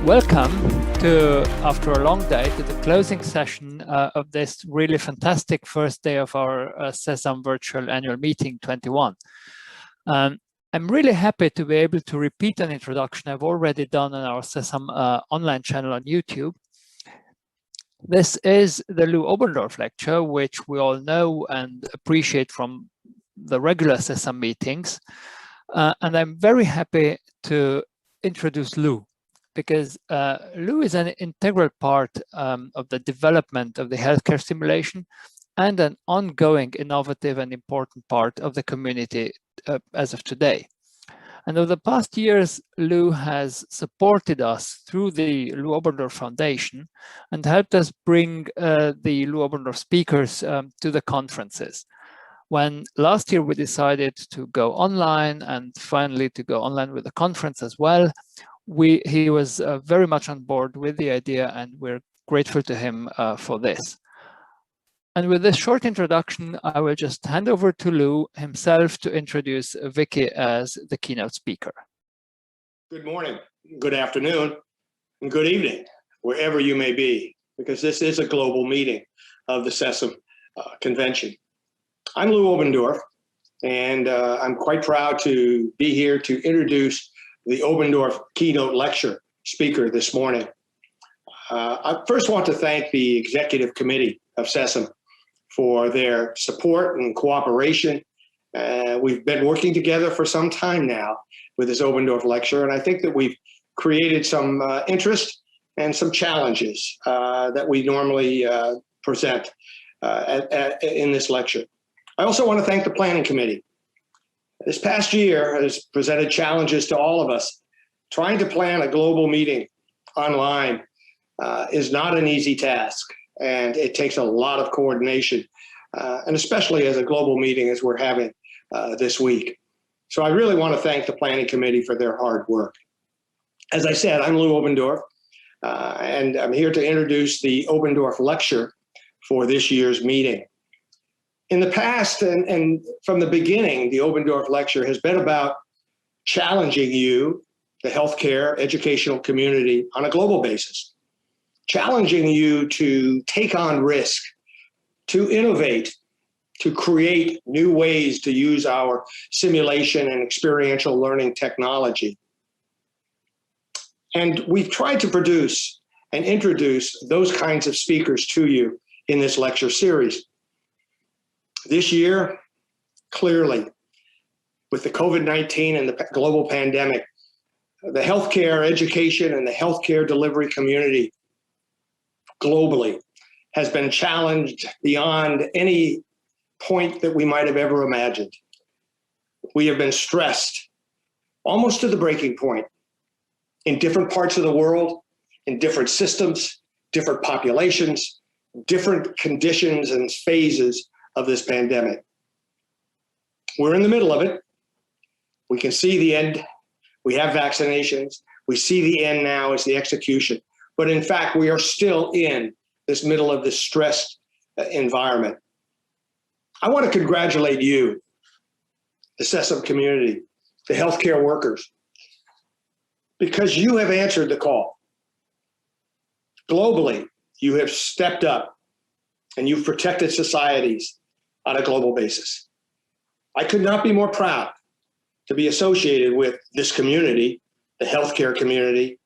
Welcome to, after a long day, to the closing session of this really fantastic first day of our SESAM virtual annual meeting 21. I'm really happy to be able to repeat an introduction I've already done on our SESAM online channel on YouTube. This is the Lou Oberndorf lecture, which we all know and appreciate from the regular SESAM meetings. And I'm very happy to introduce Lou, because Lou is an integral part of the development of the healthcare simulation and an ongoing innovative and important part of the community as of today. And over the past years, Lou has supported us through the Lou Oberndorf Foundation and helped us bring the Lou Oberndorf speakers to the conferences. When last year we decided to go online and finally to go online with the conference as well, he was very much on board with the idea, and we're grateful to him for this. And with this short introduction, I will just hand over to Lou himself to introduce Vicky as the keynote speaker. Good morning, good afternoon, and good evening, wherever you may be, because this is a global meeting of the SESAM convention. I'm Lou Oberndorf, and I'm quite proud to be here to introduce the Oberndorf keynote lecture speaker this morning. I first want to thank the executive committee of SESAM for their support and cooperation. We've been working together for some time now with this Oberndorf lecture, and I think that we've created some interest and some challenges that we normally present in this lecture. I also want to thank the planning committee. This past year has presented challenges to all of us. Trying to plan a global meeting online is not an easy task, and it takes a lot of coordination, and especially as a global meeting as we're having this week. So I really want to thank the planning committee for their hard work. As I said, I'm Lou Oberndorf, and I'm here to introduce the Oberndorf lecture for this year's meeting. In the past and from the beginning, the Oberndorf lecture has been about challenging you, the healthcare educational community, on a global basis, challenging you to take on risk, to innovate, to create new ways to use our simulation and experiential learning technology. And we've tried to produce and introduce those kinds of speakers to you in this lecture series. This year, clearly, with the COVID-19 and the global pandemic, the healthcare education and the healthcare delivery community globally has been challenged beyond any point that we might have ever imagined. We have been stressed almost to the breaking point in different parts of the world, in different systems, different populations, different conditions and phases of this pandemic. We're in the middle of it. We can see the end. We have vaccinations. We see the end now as the execution. But in fact, we are still in this middle of this stressed environment. I want to congratulate you, the SESAM community, the healthcare workers, because you have answered the call. Globally, you have stepped up and you've protected societies on a global basis. I could not be more proud to be associated with this community, the healthcare community,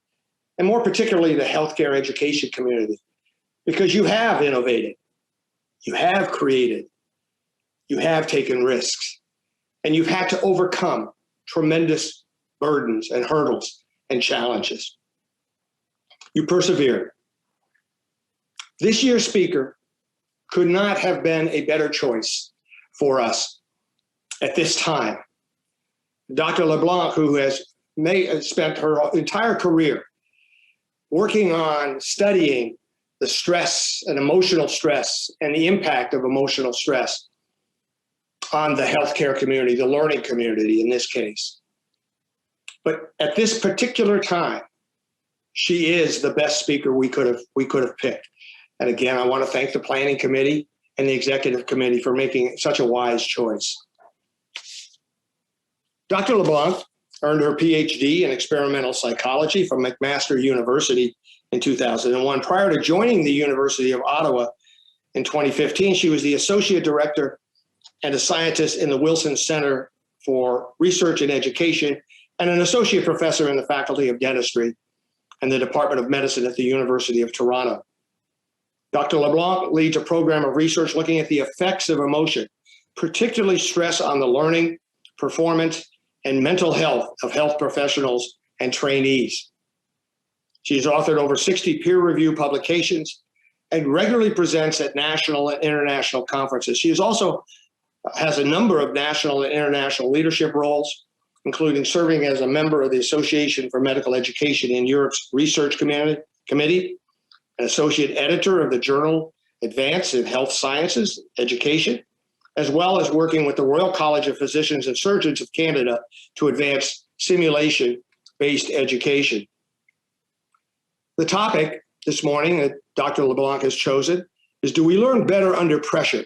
and more particularly the healthcare education community, because you have innovated, you have created, you have taken risks, and you've had to overcome tremendous burdens and hurdles and challenges. You persevered. This year's speaker could not have been a better choice for us at this time. Dr. LeBlanc, who has spent her entire career working on studying the stress and emotional stress and the impact of emotional stress on the healthcare community, the learning community in this case. But at this particular time, she is the best speaker we could have picked. And again, I want to thank the planning committee and the executive committee for making such a wise choice. Dr. LeBlanc earned her PhD in experimental psychology from McMaster University in 2001. Prior to joining the University of Ottawa in 2015, she was the associate director and a scientist in the Wilson Center for Research and Education and an associate professor in the Faculty of Dentistry and the Department of Medicine at the University of Toronto. Dr. LeBlanc leads a program of research looking at the effects of emotion, particularly stress, on the learning, performance, and mental health of health professionals and trainees. She has authored over 60 peer-reviewed publications and regularly presents at national and international conferences. She is also has a number of national and international leadership roles, including serving as a member of the Association for Medical Education in Europe's Research Committee, an associate editor of the journal Advance in Health Sciences Education, as well as working with the Royal College of Physicians and Surgeons of Canada to advance simulation-based education. The topic this morning that Dr. LeBlanc has chosen is, do we learn better under pressure?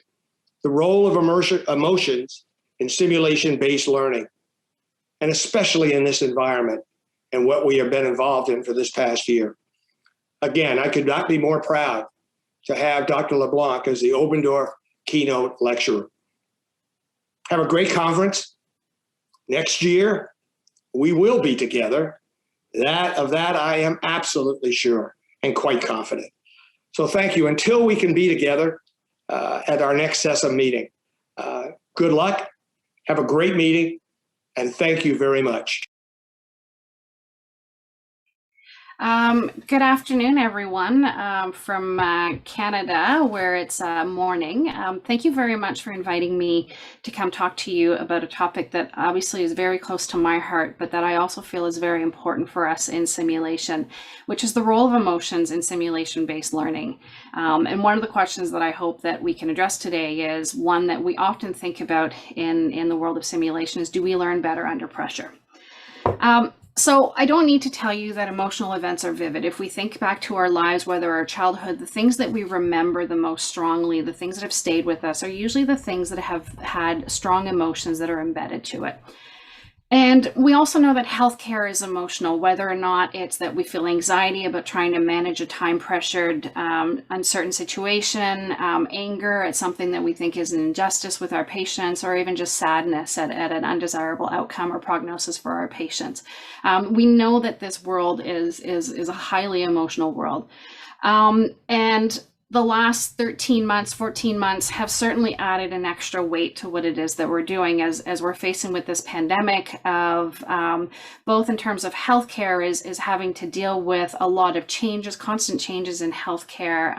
The role of emotions in simulation-based learning, and especially in this environment and what we have been involved in for this past year. Again, I could not be more proud to have Dr. LeBlanc as the Obendorf keynote lecturer. Have a great conference. Next year, we will be together. Of that, I am absolutely sure and quite confident. So thank you. Until we can be together at our next SESAM meeting, good luck. Have a great meeting. And thank you very much. Good afternoon, everyone, from Canada, where it's morning. Thank you very much for inviting me to come talk to you about a topic that obviously is very close to my heart, but that I also feel is very important for us in simulation, which is the role of emotions in simulation-based learning. And one of the questions that I hope that we can address today is one that we often think about in the world of simulation is, do we learn better under pressure? So I don't need to tell you that emotional events are vivid. If we think back to our lives, whether our childhood, the things that we remember the most strongly, the things that have stayed with us, are usually the things that have had strong emotions that are embedded to it. And we also know that healthcare is emotional, whether or not it's that we feel anxiety about trying to manage a time-pressured, uncertain situation, anger at something that we think is an injustice with our patients, or even just sadness at an undesirable outcome or prognosis for our patients. We know that this world is a highly emotional world. And the last 13 months, 14 months have certainly added an extra weight to what it is that we're doing as we're facing with this pandemic of both in terms of healthcare is having to deal with a lot of changes, constant changes in healthcare,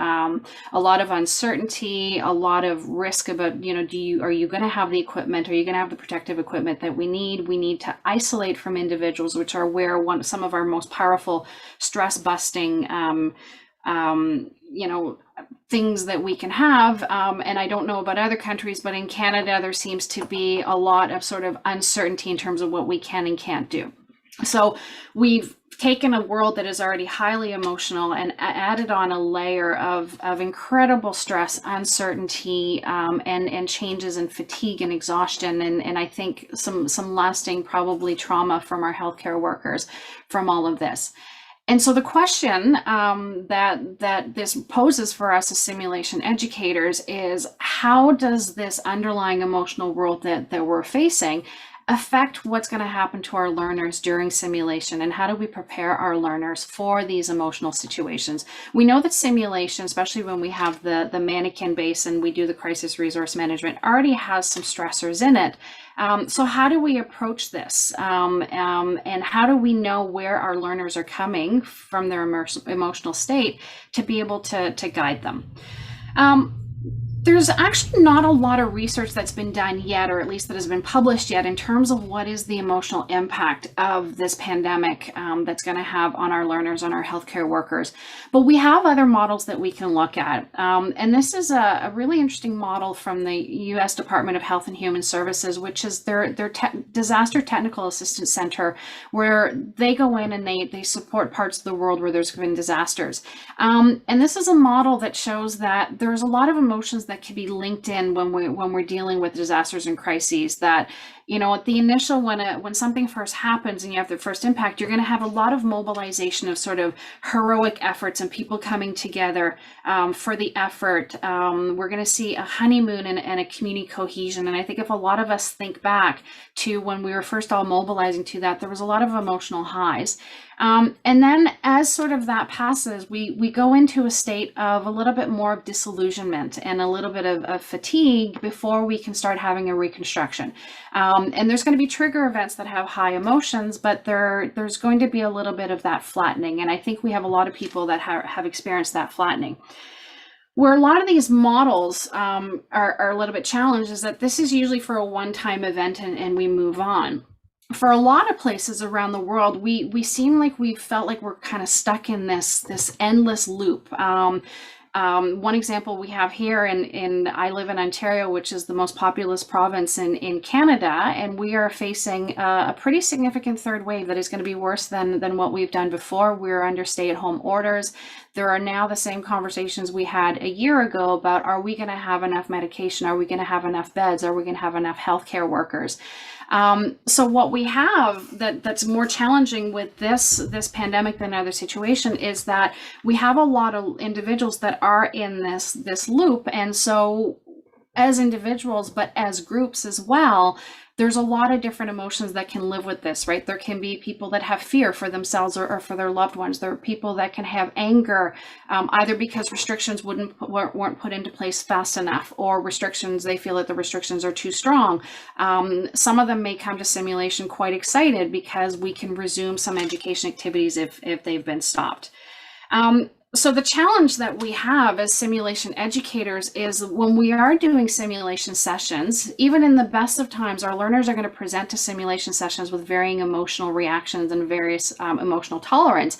a lot of uncertainty, a lot of risk about, are you going to have the equipment? Are you going to have the protective equipment that we need? We need to isolate from individuals, which are where some of our most powerful stress busting things that we can have. And I don't know about other countries, but in Canada, there seems to be a lot of sort of uncertainty in terms of what we can and can't do. So we've taken a world that is already highly emotional and added on a layer of incredible stress, uncertainty, and changes in fatigue and exhaustion. And I think some lasting probably trauma from our healthcare workers from all of this. And so the question that this poses for us as simulation educators is, how does this underlying emotional world that we're facing affect what's going to happen to our learners during simulation, and how do we prepare our learners for these emotional situations? We know that simulation, especially when we have the mannequin base and we do the crisis resource management, already has some stressors in it. So how do we approach this? And how do we know where our learners are coming from their emotional state to be able to guide them? There's actually not a lot of research that's been done yet, or at least that has been published yet, in terms of what is the emotional impact of this pandemic that's going to have on our learners, on our healthcare workers. But we have other models that we can look at. And this is a really interesting model from the U.S. Department of Health and Human Services, which is their Disaster Technical Assistance Center, where they go in and they support parts of the world where there's been disasters. And this is a model that shows that there's a lot of emotions that can be linked in when we're dealing with disasters and crises. That, you know, at the initial, when something first happens and you have the first impact, you're going to have a lot of mobilization of sort of heroic efforts and people coming together for the effort. We're going to see a honeymoon and a community cohesion. And I think if a lot of us think back to when we were first all mobilizing to that, there was a lot of emotional highs. And then as sort of that passes, we go into a state of a little bit more of disillusionment and a little bit of fatigue before we can start having a reconstruction. And there's going to be trigger events that have high emotions, but there's going to be a little bit of that flattening. And I think we have a lot of people that have experienced that flattening. Where a lot of these models are a little bit challenged is that this is usually for a one-time event and we move on. For a lot of places around the world, we seem like we felt like we're kind of stuck in this endless loop. One example we have here I live in Ontario, which is the most populous province in Canada, and we are facing a pretty significant third wave that is going to be worse than what we've done before. We're under stay-at-home orders. There are now the same conversations we had a year ago about, are we going to have enough medication? Are we going to have enough beds? Are we going to have enough healthcare workers? So what we have that's more challenging with this pandemic than other situation is that we have a lot of individuals that are in this loop. And so as individuals, but as groups as well, there's a lot of different emotions that can live with this, right? There can be people that have fear for themselves or for their loved ones. There are people that can have anger, either because restrictions weren't put into place fast enough, or restrictions, they feel that the restrictions are too strong. Some of them may come to simulation quite excited because we can resume some education activities if they've been stopped. So the challenge that we have as simulation educators is when we are doing simulation sessions, even in the best of times, our learners are going to present to simulation sessions with varying emotional reactions and various emotional tolerance.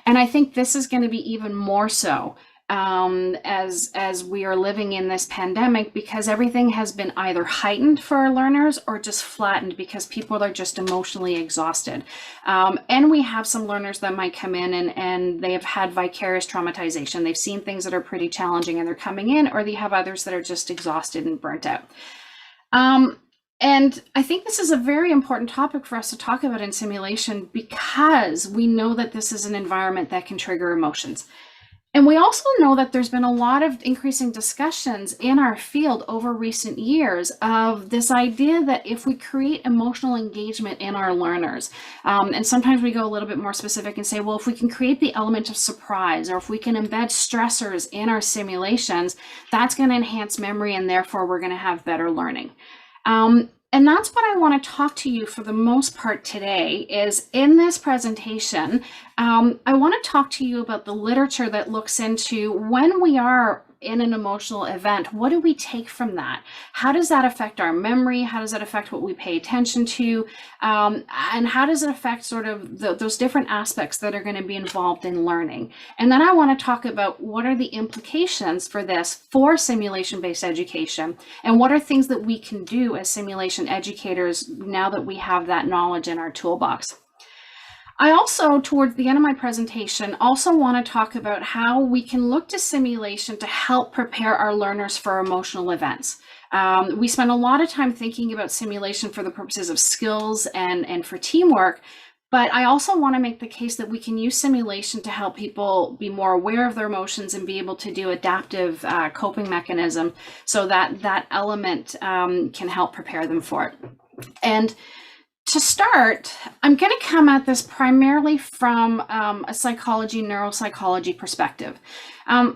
And I think this is going to be even more so as we are living in this pandemic, because everything has been either heightened for our learners or just flattened because people are just emotionally exhausted. And we have some learners that might come in and they have had vicarious traumatization. They've seen things that are pretty challenging and they're coming in, or they have others that are just exhausted and burnt out. And I think this is a very important topic for us to talk about in simulation, because we know that this is an environment that can trigger emotions. And we also know that there's been a lot of increasing discussions in our field over recent years of this idea that if we create emotional engagement in our learners, and sometimes we go a little bit more specific and say, well, if we can create the element of surprise, or if we can embed stressors in our simulations, that's going to enhance memory, and therefore we're going to have better learning. And that's what I want to talk to you for the most part today is in this presentation. I want to talk to you about the literature that looks into when we are in an emotional event, what do we take from that? How does that affect our memory? How does that affect what we pay attention to? And how does it affect sort of those different aspects that are going to be involved in learning? And then I want to talk about what are the implications for this for simulation-based education, and what are things that we can do as simulation educators now that we have that knowledge in our toolbox. I also, towards the end of my presentation, also want to talk about how we can look to simulation to help prepare our learners for emotional events. We spend a lot of time thinking about simulation for the purposes of skills and for teamwork, but I also want to make the case that we can use simulation to help people be more aware of their emotions and be able to do adaptive coping mechanism, so that that element can help prepare them for it. And to start, I'm going to come at this primarily from a neuropsychology perspective.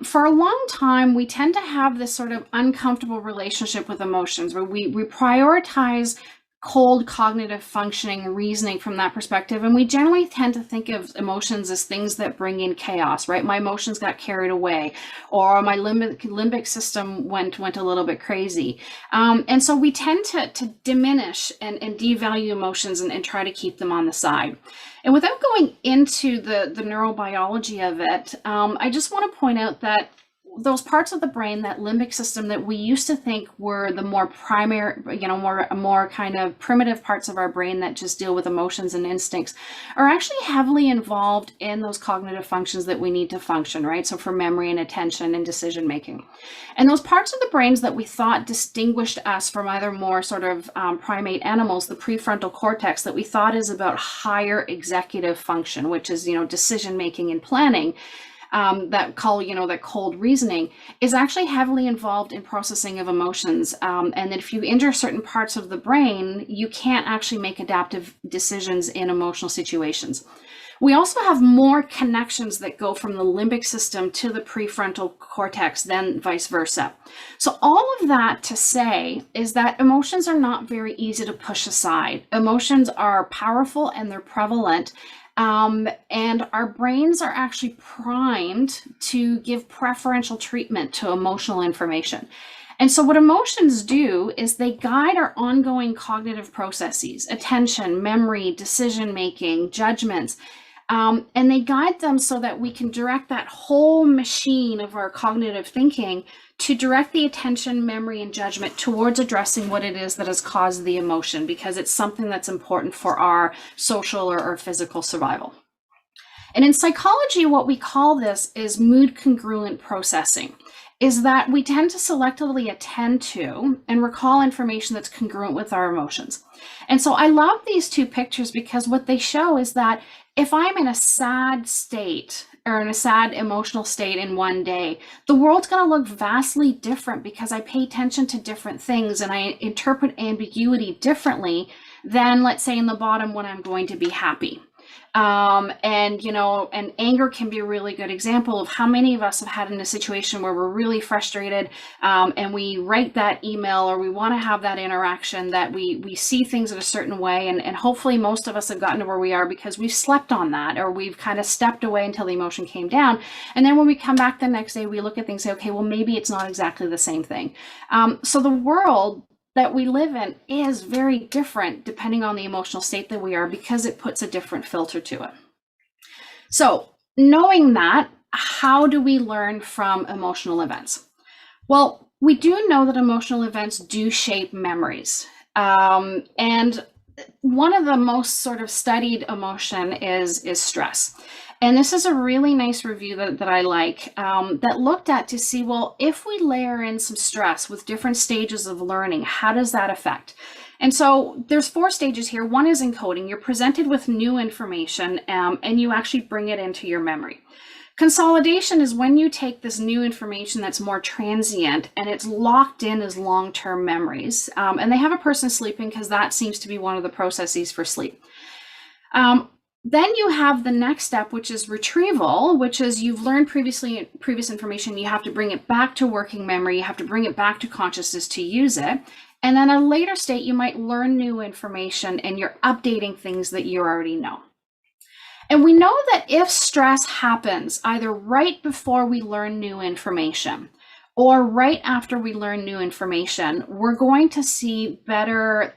For a long time, we tend to have this sort of uncomfortable relationship with emotions, where we prioritize cold cognitive functioning reasoning from that perspective, and we generally tend to think of emotions as things that bring in chaos, right? My emotions got carried away, or my limbic system went a little bit crazy, and so we tend to diminish and devalue emotions and try to keep them on the side. And without going into the neurobiology of it, I just want to point out that those parts of the brain, that limbic system that we used to think were the more primary, more kind of primitive parts of our brain that just deal with emotions and instincts, are actually heavily involved in those cognitive functions that we need to function, right? So for memory and attention and decision making. And those parts of the brains that we thought distinguished us from other more sort of primate animals, the prefrontal cortex, that we thought is about higher executive function, which is, decision making and planning, that cold reasoning, is actually heavily involved in processing of emotions. And that if you injure certain parts of the brain, you can't actually make adaptive decisions in emotional situations. We also have more connections that go from the limbic system to the prefrontal cortex than vice versa. So all of that to say is that emotions are not very easy to push aside. Emotions are powerful and they're prevalent. And our brains are actually primed to give preferential treatment to emotional information. And so what emotions do is they guide our ongoing cognitive processes, attention, memory, decision-making, judgments, and they guide them so that we can direct that whole machine of our cognitive thinking to direct the attention, memory, and judgment towards addressing what it is that has caused the emotion, because it's something that's important for our social or physical survival. And in psychology, what we call this is mood congruent processing, is that we tend to selectively attend to and recall information that's congruent with our emotions. And so I love these two pictures because what they show is that if I'm in a sad state or in a sad emotional state in one day, the world's going to look vastly different because I pay attention to different things and I interpret ambiguity differently than, let's say, in the bottom when I'm going to be happy. And anger can be a really good example of how many of us have had in a situation where we're really frustrated, and we write that email or we want to have that interaction, that we see things in a certain way. And hopefully most of us have gotten to where we are because we've slept on that, or we've kind of stepped away until the emotion came down. And then when we come back the next day, we look at things and say, okay, well, maybe it's not exactly the same thing. So the world that we live in is very different depending on the emotional state that we are, because it puts a different filter to it. So knowing that, how do we learn from emotional events? Well, we do know that emotional events do shape memories. And one of the most sort of studied emotion is stress. And this is a really nice review that I like, that looked at to see, well, if we layer in some stress with different stages of learning, how does that affect? And so there's 4 stages here. One is encoding. You're presented with new information, and you actually bring it into your memory. Consolidation is when you take this new information that's more transient and it's locked in as long-term memories. And they have a person sleeping because that seems to be one of the processes for sleep. Then you have the next step, which is retrieval, which is you've learned previous information. You have to bring it back to working memory. You have to bring it back to consciousness to use it. And then at a later state, you might learn new information and you're updating things that you already know. And we know that if stress happens either right before we learn new information or right after we learn new information, we're going to see better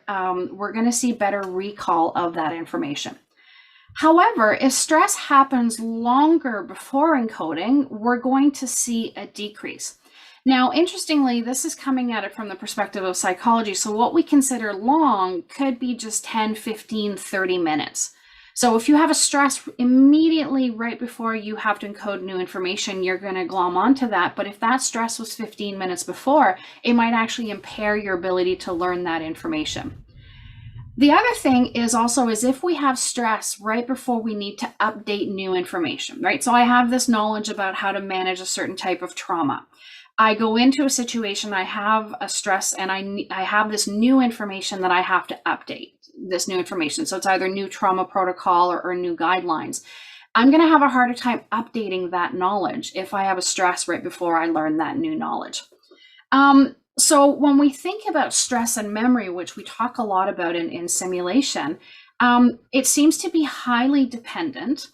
recall of that information. However, if stress happens longer before encoding, we're going to see a decrease. Now, interestingly, this is coming at it from the perspective of psychology. So what we consider long could be just 10, 15, 30 minutes. So if you have a stress immediately right before you have to encode new information, you're going to glom onto that. But if that stress was 15 minutes before, it might actually impair your ability to learn that information. The other thing is if we have stress right before we need to update new information, right? So I have this knowledge about how to manage a certain type of trauma. I go into a situation, I have a stress, and I have this new information that I have to update, this new information. So it's either new trauma protocol or new guidelines. I'm going to have a harder time updating that knowledge if I have a stress right before I learn that new knowledge. So when we think about stress and memory, which we talk a lot about in simulation, it seems to be highly dependent.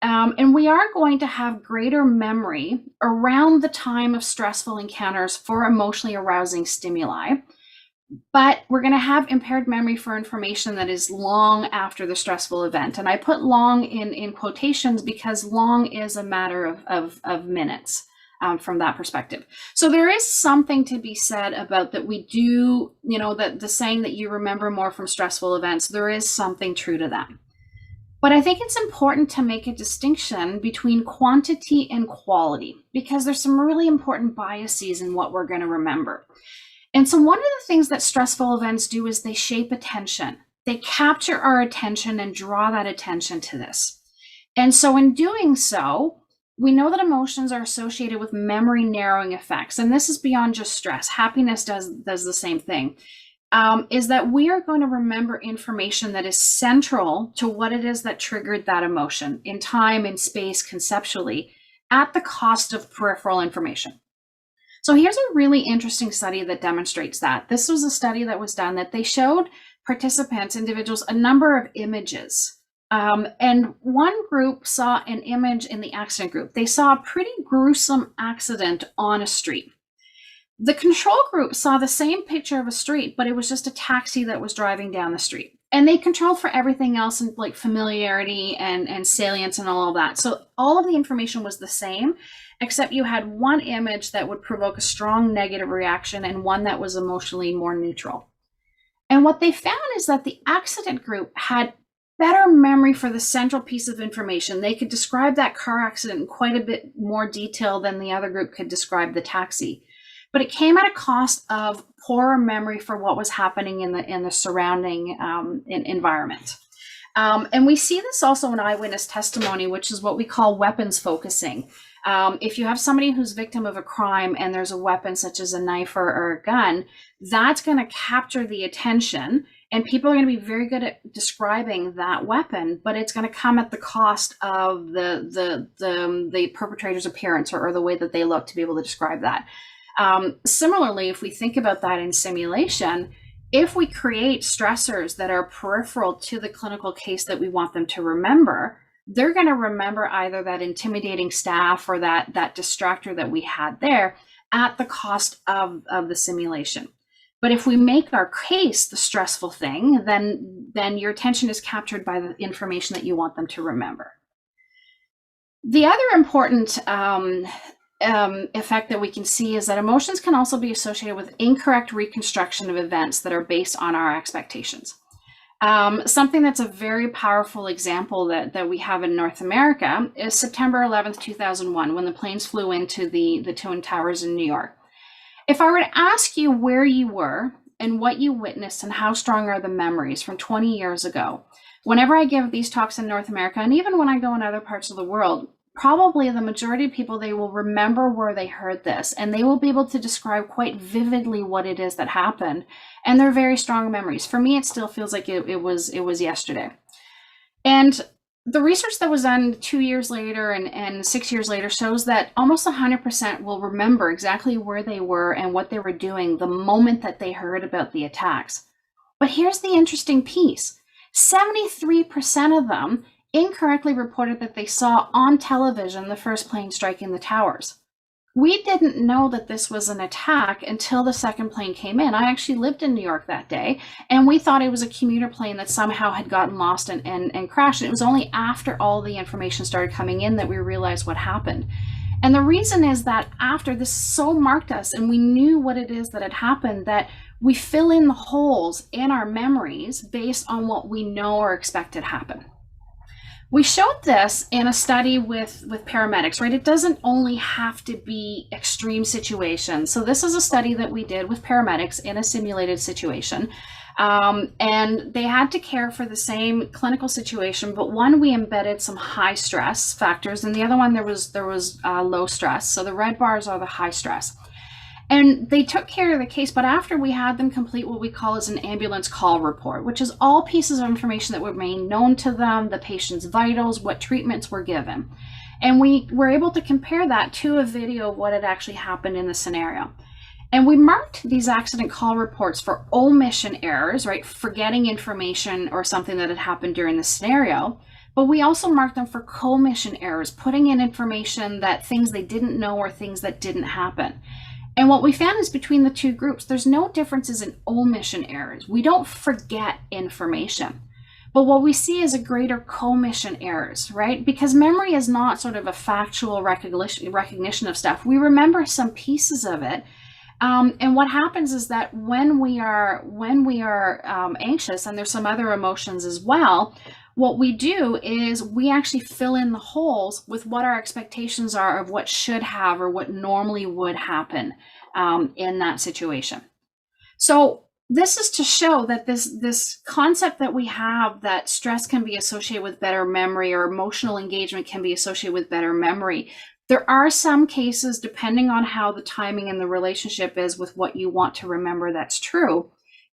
And we are going to have greater memory around the time of stressful encounters for emotionally arousing stimuli. But we're going to have impaired memory for information that is long after the stressful event. And I put long in quotations because long is a matter of minutes. from that perspective. So there is something to be said about that we do, that the saying that you remember more from stressful events, there is something true to that. But I think it's important to make a distinction between quantity and quality, because there's some really important biases in what we're going to remember. And so one of the things that stressful events do is they shape attention. They capture our attention and draw that attention to this. And so in doing so, we know that emotions are associated with memory narrowing effects. And this is beyond just stress. Happiness does the same thing. Is that we are going to remember information that is central to what it is that triggered that emotion in time and space conceptually at the cost of peripheral information. So here's a really interesting study that demonstrates that. This was a study that was done that they showed participants, individuals, a number of images. And one group saw an image in the accident group. They saw a pretty gruesome accident on a street. The control group saw the same picture of a street, but it was just a taxi that was driving down the street. And they controlled for everything else, and like familiarity and salience and all of that. So all of the information was the same, except you had one image that would provoke a strong negative reaction and one that was emotionally more neutral. And what they found is that the accident group had better memory for the central piece of information. They could describe that car accident in quite a bit more detail than the other group could describe the taxi. But it came at a cost of poorer memory for what was happening in the surrounding environment. And we see this also in eyewitness testimony, which is what we call weapons focusing. If you have somebody who's victim of a crime and there's a weapon such as a knife or a gun, that's going to capture the attention, and people are going to be very good at describing that weapon, but it's going to come at the cost of the perpetrator's appearance or the way that they look to be able to describe that. Similarly, if we think about that in simulation, if we create stressors that are peripheral to the clinical case that we want them to remember, they're going to remember either that intimidating staff or that distractor that we had there at the cost of the simulation. But if we make our case the stressful thing, then your attention is captured by the information that you want them to remember. The other important effect that we can see is that emotions can also be associated with incorrect reconstruction of events that are based on our expectations. Something that's a very powerful example that we have in North America is September 11th, 2001, when the planes flew into the Twin Towers in New York. If I were to ask you where you were and what you witnessed and how strong are the memories from 20 years ago, whenever I give these talks in North America, and even when I go in other parts of the world, probably the majority of people, they will remember where they heard this, and they will be able to describe quite vividly what it is that happened. And they're very strong memories. For me, it still feels like it was yesterday. And the research that was done 2 years later and 6 years later shows that almost 100% will remember exactly where they were and what they were doing the moment that they heard about the attacks. But here's the interesting piece. 73% of them incorrectly reported that they saw on television the first plane striking the towers. We didn't know that this was an attack until the second plane came in. I actually lived in New York that day, and we thought it was a commuter plane that somehow had gotten lost and crashed. And it was only after all the information started coming in that we realized what happened. And the reason is that after this so marked us, and we knew what it is that had happened, that we fill in the holes in our memories based on what we know or expect to happen. We showed this in a study with paramedics, right? It doesn't only have to be extreme situations. So this is a study that we did with paramedics in a simulated situation. And they had to care for the same clinical situation, but one we embedded some high stress factors, and the other one there was low stress. So the red bars are the high stress. And they took care of the case, but after we had them complete what we call as an ambulance call report, which is all pieces of information that were made known to them, the patient's vitals, what treatments were given. And we were able to compare that to a video of what had actually happened in the scenario. And we marked these accident call reports for omission errors, right? Forgetting information or something that had happened during the scenario. But we also marked them for commission errors, putting in information that things they didn't know or things that didn't happen. And what we found is between the two groups, there's no differences in omission errors. We don't forget information. But what we see is a greater commission errors, right? Because memory is not sort of a factual recognition of stuff. We remember some pieces of it. And what happens is that when we are anxious, and there's some other emotions as well, what we do is we actually fill in the holes with what our expectations are of what should have or what normally would happen in that situation. So this is to show that this concept that we have, that stress can be associated with better memory, or emotional engagement can be associated with better memory. There are some cases, depending on how the timing and the relationship is with what you want to remember, that's true.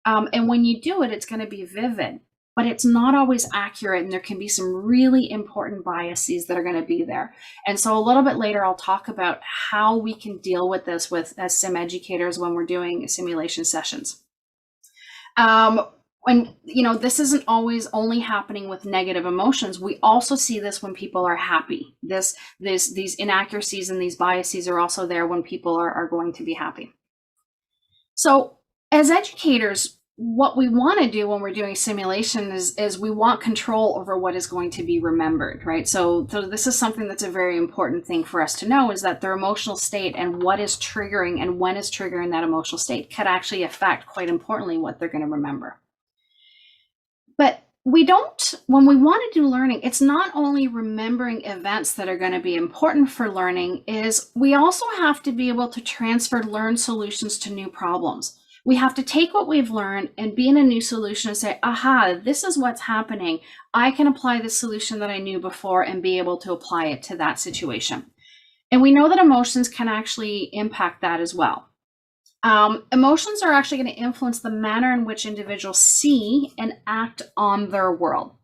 And when you do it, it's going to be vivid, but it's not always accurate. And there can be some really important biases that are going to be there. And so a little bit later, I'll talk about how we can deal with this as sim educators when we're doing simulation sessions. When, this isn't always only happening with negative emotions. We also see this when people are happy. These inaccuracies and these biases are also there when people are going to be happy. So as educators, what we want to do when we're doing simulation is we want control over what is going to be remembered, right? So this is something that's a very important thing for us to know, is that their emotional state and what is triggering and when is triggering that emotional state could actually affect, quite importantly, what they're going to remember. But when we want to do learning, it's not only remembering events that are going to be important for learning, is we also have to be able to transfer learned solutions to new problems. We have to take what we've learned and be in a new solution and say, aha, this is what's happening. I can apply the solution that I knew before and be able to apply it to that situation. And we know that emotions can actually impact that as well. Emotions are actually going to influence the manner in which individuals see and act on their world.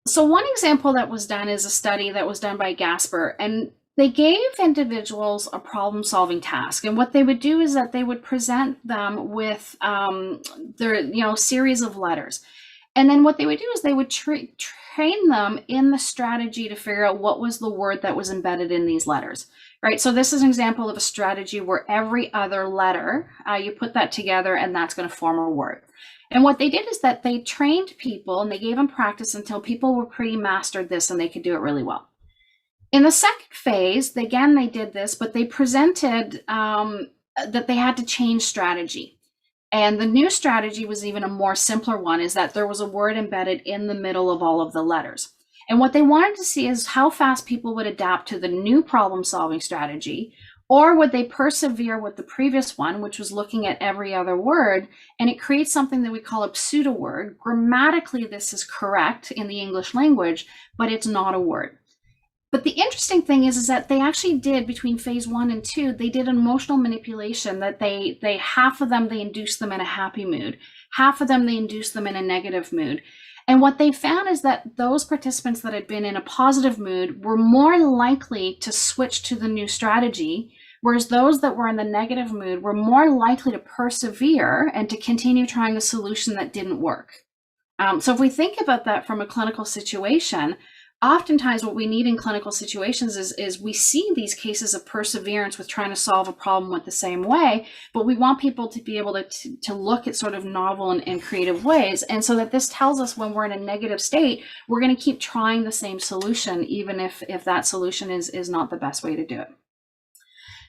So one example that was done is a study that was done by Gasper, and they gave individuals a problem-solving task. And what they would do is that they would present them with their series of letters. And then what they would do is they would train them in the strategy to figure out what was the word that was embedded in these letters. Right, so this is an example of a strategy where every other letter, you put that together and that's going to form a word. And what they did is that they trained people and they gave them practice until people were pretty mastered this and they could do it really well. In the second phase, they did this, but they presented that they had to change strategy. And the new strategy was even a more simpler one, is that there was a word embedded in the middle of all of the letters. And what they wanted to see is how fast people would adapt to the new problem-solving strategy, or would they persevere with the previous one, which was looking at every other word, and it creates something that we call a pseudo word. Grammatically, this is correct in the English language, but it's not a word. But the interesting thing is that they actually did, between phase 1 and 2, they did emotional manipulation, that they half of them, they induced them in a happy mood. Half of them, they induced them in a negative mood. And what they found is that those participants that had been in a positive mood were more likely to switch to the new strategy, whereas those that were in the negative mood were more likely to persevere and to continue trying a solution that didn't work. So if we think about that from a clinical situation, oftentimes what we need in clinical situations is we see these cases of perseverance with trying to solve a problem with the same way, but we want people to be able to look at sort of novel and creative ways. And so that this tells us when we're in a negative state, we're going to keep trying the same solution, even if that solution is not the best way to do it.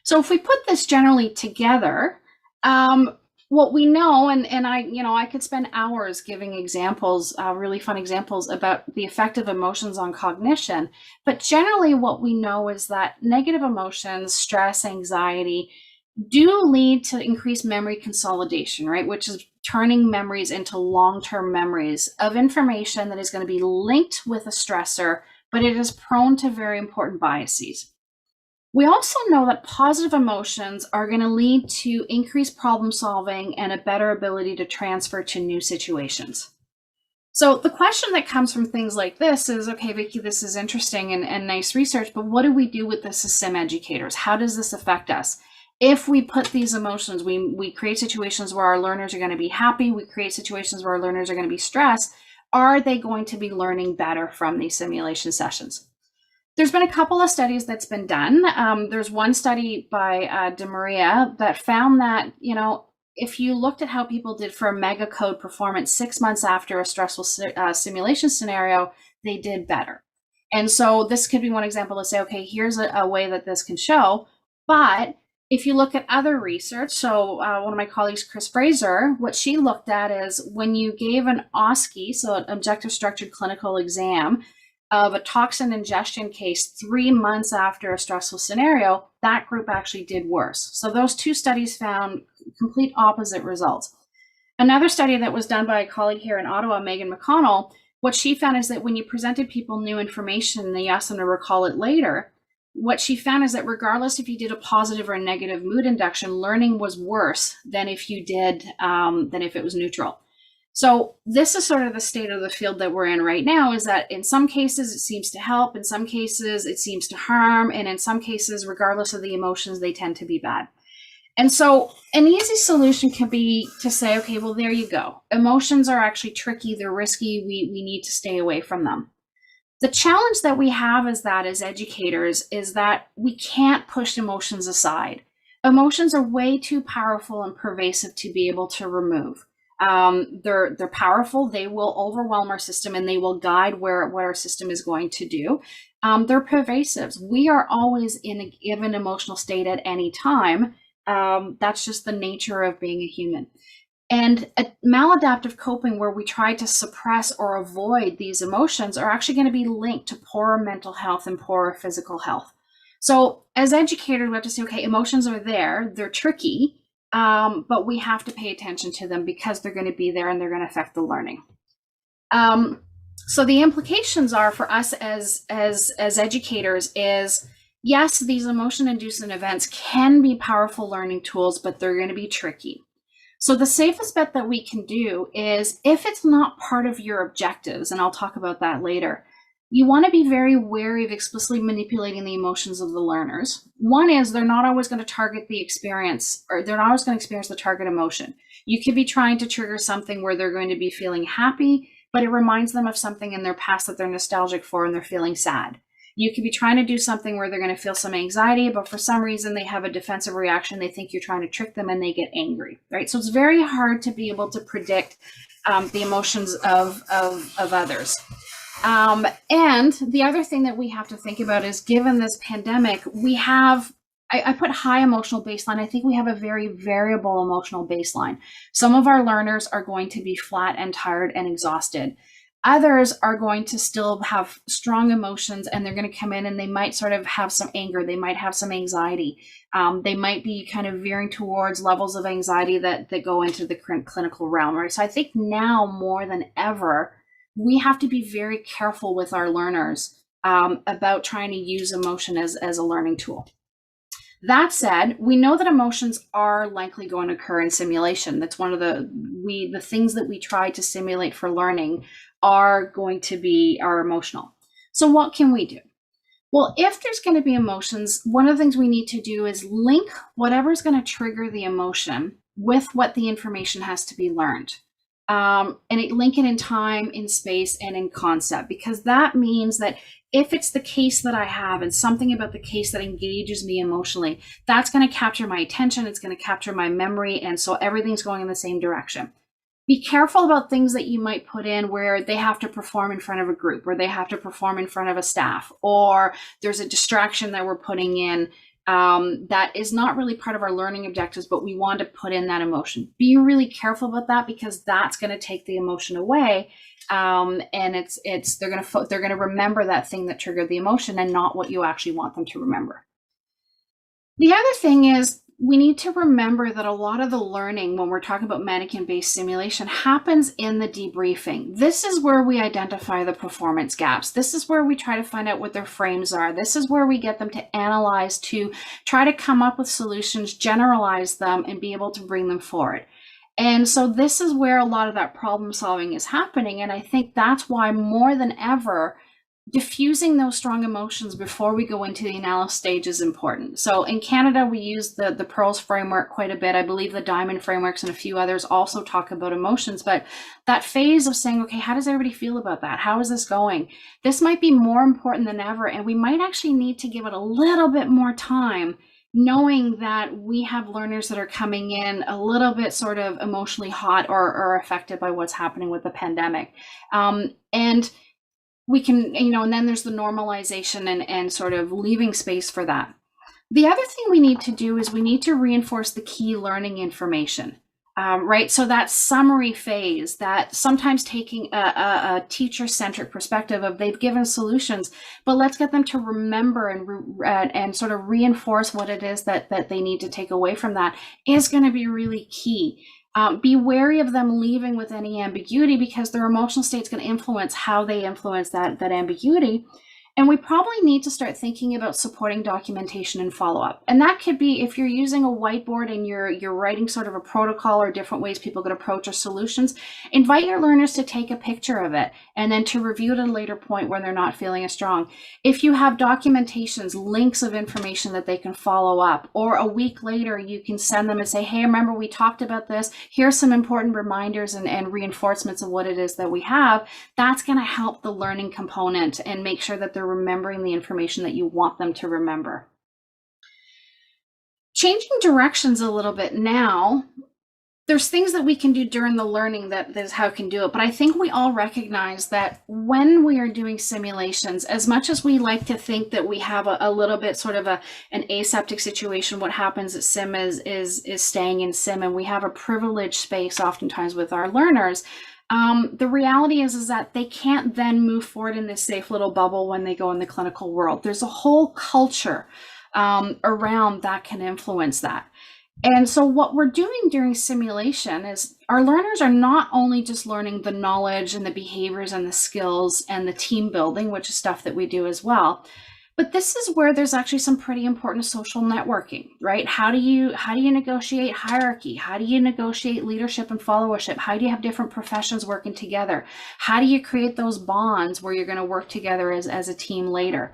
So if we put this generally together, what we know, and I could spend hours giving examples, really fun examples about the effect of emotions on cognition, but generally what we know is that negative emotions, stress, anxiety, do lead to increased memory consolidation, right? Which is turning memories into long-term memories of information that is going to be linked with a stressor, but it is prone to very important biases. We also know that positive emotions are going to lead to increased problem solving and a better ability to transfer to new situations. So the question that comes from things like this is, okay, Vicki, this is interesting and nice research, but what do we do with this as sim educators? How does this affect us? If we put these emotions, we create situations where our learners are going to be happy, we create situations where our learners are going to be stressed, are they going to be learning better from these simulation sessions? There's been a couple of studies that's been done. There's one study by De Maria that found that, if you looked at how people did for a mega code performance 6 months after a stressful simulation scenario, they did better. And so this could be one example to say, okay, here's a way that this can show. But if you look at other research, so one of my colleagues, Chris Fraser, what she looked at is when you gave an OSCE, so an objective structured clinical exam, of a toxin ingestion case 3 months after a stressful scenario, that group actually did worse. So those two studies found complete opposite results. Another study that was done by a colleague here in Ottawa, Megan McConnell, what she found is that when you presented people new information and you asked them to recall it later, what she found is that regardless if you did a positive or a negative mood induction, learning was worse than if you did, than if it was neutral. So this is sort of the state of the field that we're in right now, is that in some cases it seems to help, in some cases it seems to harm, and in some cases, regardless of the emotions, they tend to be bad. And so an easy solution can be to say, okay, well, there you go. Emotions are actually tricky, they're risky, we need to stay away from them. The challenge that we have is that as educators is that we can't push emotions aside. Emotions are way too powerful and pervasive to be able to remove. They're powerful, they will overwhelm our system, and they will guide what our system is going to do. They're pervasive. We are always in a given emotional state at any time. That's just the nature of being a human. And a maladaptive coping where we try to suppress or avoid these emotions are actually going to be linked to poorer mental health and poorer physical health. So as educators, we have to say, okay, emotions are there, they're tricky, but we have to pay attention to them because they're going to be there and they're going to affect the learning. So the implications are for us as educators is, yes, these emotion-inducing events can be powerful learning tools, but they're going to be tricky. So the safest bet that we can do is, if it's not part of your objectives, and I'll talk about that later, you want to be very wary of explicitly manipulating the emotions of the learners. One is they're not always going to target the experience, or they're not always going to experience the target emotion. You could be trying to trigger something where they're going to be feeling happy, but it reminds them of something in their past that they're nostalgic for and they're feeling sad. You could be trying to do something where they're going to feel some anxiety, but for some reason they have a defensive reaction. They think you're trying to trick them and they get angry, right? So it's very hard to be able to predict the emotions of others. And the other thing that we have to think about is, given this pandemic, we have, I put high emotional baseline. I think we have a very variable emotional baseline. Some of our learners are going to be flat and tired and exhausted. Others are going to still have strong emotions, and they're going to come in and they might sort of have some anger. They might have some anxiety. They might be kind of veering towards levels of anxiety that go into the clinical realm, right? So I think now more than ever, we have to be very careful with our learners about trying to use emotion as a learning tool. That said, we know that emotions are likely going to occur in simulation. That's one of the things that we try to simulate for learning are going to be emotional. So what can we do? Well, if there's going to be emotions, one of the things we need to do is link whatever's going to trigger the emotion with what the information has to be learned. And link it in time, in space, and in concept, because that means that if it's the case that I have and something about the case that engages me emotionally, that's going to capture my attention, it's going to capture my memory, and so everything's going in the same direction. Be careful about things that you might put in where they have to perform in front of a group, or they have to perform in front of a staff, or there's a distraction that we're putting in that is not really part of our learning objectives, but we want to put in that emotion. Be really careful about that, because that's going to take the emotion away, and they're going to remember that thing that triggered the emotion and not what you actually want them to remember. The other thing is, we need to remember that a lot of the learning, when we're talking about mannequin-based simulation, happens in the debriefing. This is where we identify the performance gaps. This is where we try to find out what their frames are. This is where we get them to analyze, to try to come up with solutions, generalize them, and be able to bring them forward. And so this is where a lot of that problem solving is happening. And I think that's why more than ever, diffusing those strong emotions before we go into the analysis stage is important. So in Canada, we use the Pearls framework quite a bit. I believe the Diamond frameworks and a few others also talk about emotions, but that phase of saying, okay, how does everybody feel about that? How is this going? This might be more important than ever, and we might actually need to give it a little bit more time knowing that we have learners that are coming in a little bit sort of emotionally hot or affected by what's happening with the pandemic. And we can, and then there's the normalization and sort of leaving space for that. The other thing we need to do is we need to reinforce the key learning information. Right, so that summary phase, that sometimes taking a teacher-centric perspective of they've given solutions, but let's get them to remember and sort of reinforce what it is that they need to take away from that is going to be really key. Be wary of them leaving with any ambiguity, because their emotional state is going to influence how they influence that ambiguity. And we probably need to start thinking about supporting documentation and follow-up. And that could be if you're using a whiteboard and you're writing sort of a protocol or different ways people could approach our solutions, invite your learners to take a picture of it and then to review it at a later point when they're not feeling as strong. If you have documentations, links of information that they can follow up, or a week later you can send them and say, hey, remember we talked about this, here's some important reminders and reinforcements of what it is that we have. That's going to help the learning component and make sure that they're remembering the information that you want them to remember. Changing directions a little bit now, there's things that we can do during the learning that is how we can do it, but I think we all recognize that when we are doing simulations, as much as we like to think that we have a little bit sort of an aseptic situation, what happens at sim is staying in sim, and we have a privileged space oftentimes with our learners. The reality is that they can't then move forward in this safe little bubble when they go in the clinical world. There's a whole culture around that can influence that. And so what we're doing during simulation is our learners are not only just learning the knowledge and the behaviors and the skills and the team building, which is stuff that we do as well, but this is where there's actually some pretty important social networking, right? How do you negotiate hierarchy? How do you negotiate leadership and followership? How do you have different professions working together? How do you create those bonds where you're going to work together as a team later?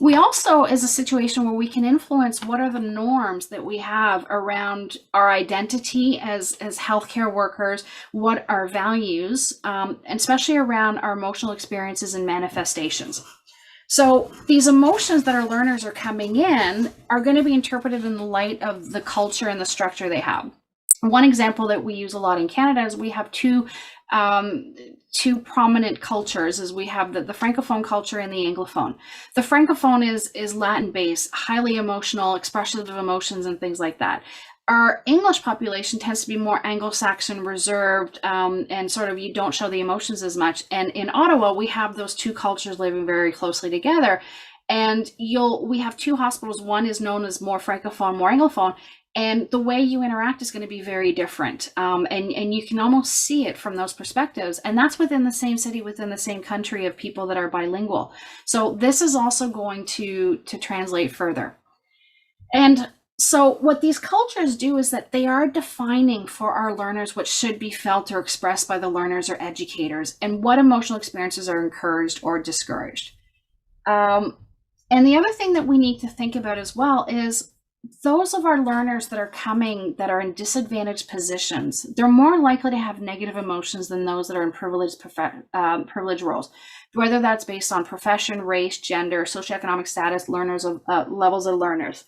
We also is a situation where we can influence what are the norms that we have around our identity as healthcare workers, what our values, and especially around our emotional experiences and manifestations. So these emotions that our learners are coming in are going to be interpreted in the light of the culture and the structure they have. One example that we use a lot in Canada is we have two prominent cultures, is we have the Francophone culture and the Anglophone. The Francophone is Latin-based, highly emotional, expressive of emotions and things like that. Our English population tends to be more Anglo-Saxon, reserved, and sort of you don't show the emotions as much. And in Ottawa, we have those two cultures living very closely together. And we have two hospitals. One is known as more Francophone, more Anglophone, and the way you interact is going to be very different. And you can almost see it from those perspectives. And that's within the same city, within the same country of people that are bilingual. So this is also going to translate further. And so what these cultures do is that they are defining for our learners what should be felt or expressed by the learners or educators, and what emotional experiences are encouraged or discouraged. And the other thing that we need to think about as well is those of our learners that are coming that are in disadvantaged positions, they're more likely to have negative emotions than those that are in privileged roles, whether that's based on profession, race, gender, socioeconomic status, learners of levels of learners.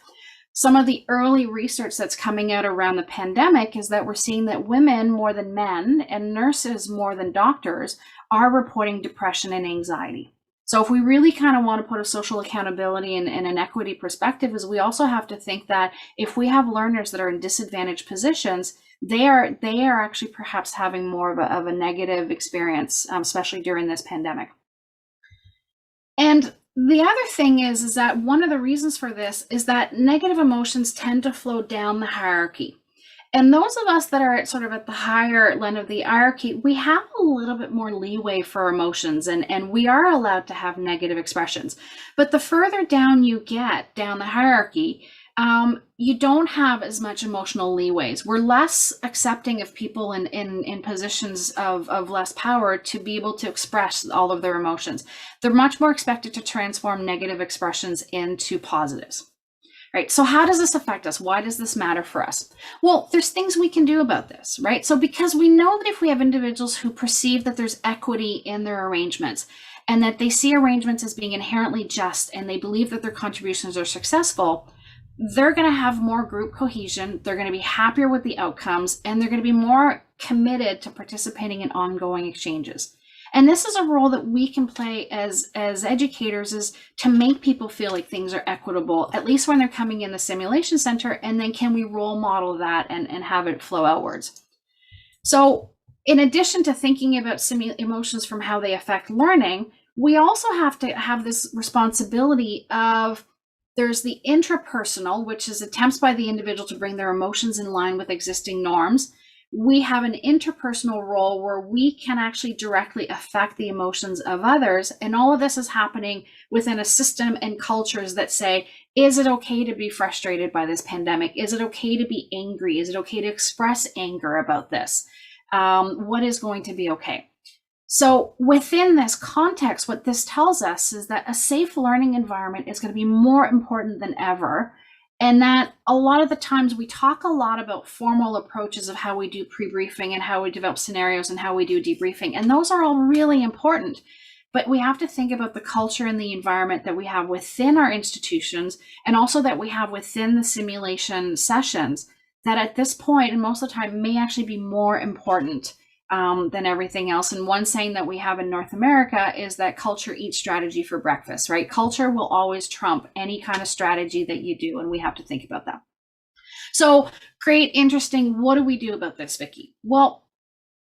Some of the early research that's coming out around the pandemic is that we're seeing that women more than men and nurses more than doctors are reporting depression and anxiety. So if we really kind of want to put a social accountability and an equity perspective, is we also have to think that if we have learners that are in disadvantaged positions, they are actually perhaps having more of a negative experience, especially during this pandemic. And the other thing is that one of the reasons for this is that negative emotions tend to flow down the hierarchy. And those of us that are at the higher end of the hierarchy, we have a little bit more leeway for emotions, and we are allowed to have negative expressions. But the further down you get down the hierarchy, you don't have as much emotional leeways. We're less accepting of people in positions of less power to be able to express all of their emotions. They're much more expected to transform negative expressions into positives. Right, so how does this affect us? Why does this matter for us? Well, there's things we can do about this, right? So because we know that if we have individuals who perceive that there's equity in their arrangements and that they see arrangements as being inherently just and they believe that their contributions are successful, they're going to have more group cohesion, they're going to be happier with the outcomes, and they're going to be more committed to participating in ongoing exchanges. And this is a role that we can play as educators, is to make people feel like things are equitable, at least when they're coming in the simulation center, and then can we role model that and have it flow outwards. So in addition to thinking about emotions from how they affect learning, we also have to have this responsibility of, there's the intrapersonal, which is attempts by the individual to bring their emotions in line with existing norms. We have an interpersonal role where we can actually directly affect the emotions of others. And all of this is happening within a system and cultures that say, is it okay to be frustrated by this pandemic? Is it okay to be angry? Is it okay to express anger about this? What is going to be okay? So within this context, what this tells us is that a safe learning environment is going to be more important than ever. And that a lot of the times we talk a lot about formal approaches of how we do pre-briefing and how we develop scenarios and how we do debriefing. And those are all really important. But we have to think about the culture and the environment that we have within our institutions, and also that we have within the simulation sessions, that at this point, and most of the time, may actually be more important than everything else. And one saying that we have in North America is that culture eats strategy for breakfast, right? Culture will always trump any kind of strategy that you do, and we have to think about that. So great, interesting. What do we do about this, Vicki? Well,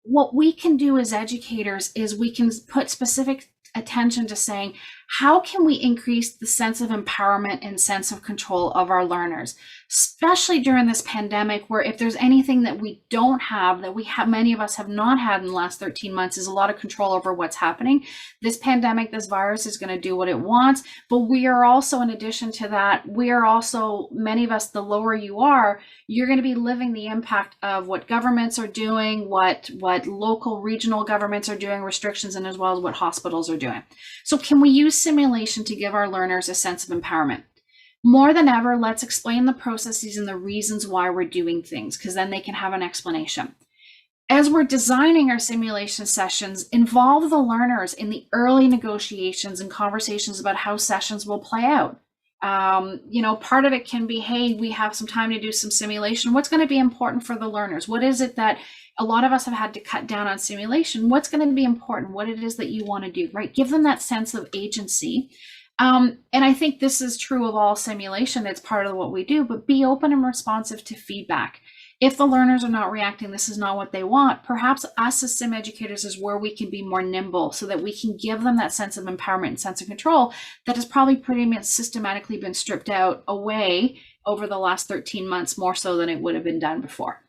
what we can do as educators is we can put specific attention to saying, how can we increase the sense of empowerment and sense of control of our learners, especially during this pandemic, where if there's anything that we don't have, that we have, many of us have not had in the last 13 months, is a lot of control over what's happening. This pandemic, this virus is going to do what it wants, but we are also, in addition to that, we are also, many of us, the lower you are, you're going to be living the impact of what governments are doing, what local, regional governments are doing, restrictions, and as well as what hospitals are doing. So can we use simulation to give our learners a sense of empowerment? More than ever, let's explain the processes and the reasons why we're doing things, because then they can have an explanation. As we're designing our simulation sessions, involve the learners in the early negotiations and conversations about how sessions will play out. Part of it can be, hey, we have some time to do some simulation. What's going to be important for the learners? What is it that a lot of us have had to cut down on simulation? What's going to be important? What it is that you want to do, right? Give them that sense of agency. And I think this is true of all simulation. It's part of what we do, but be open and responsive to feedback. If the learners are not reacting, this is not what they want, perhaps us as sim educators is where we can be more nimble so that we can give them that sense of empowerment and sense of control that has probably pretty much systematically been stripped away over the last 13 months, more so than it would have been done before.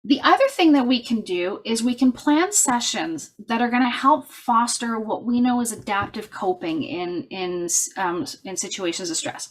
The other thing that we can do is we can plan sessions that are going to help foster what we know as adaptive coping in situations of stress.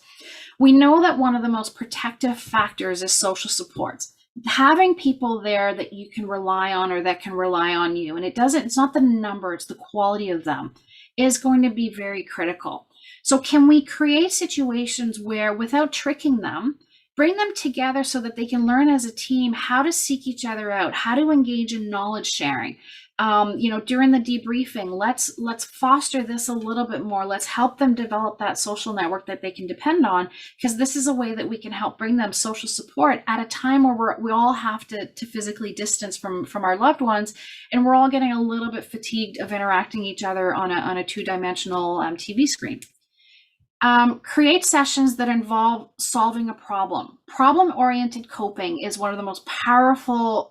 We know that one of the most protective factors is social supports. Having people there that you can rely on or that can rely on you, and it's not the number, it's the quality of them, is going to be very critical. So can we create situations where, without tricking them, bring them together so that they can learn as a team how to seek each other out, how to engage in knowledge sharing. During the debriefing, let's foster this a little bit more. Let's help them develop that social network that they can depend on, because this is a way that we can help bring them social support at a time where we all have to physically distance from our loved ones, and we're all getting a little bit fatigued of interacting each other on a two-dimensional TV screen. Create sessions that involve solving a problem. Problem-oriented coping is one of the most powerful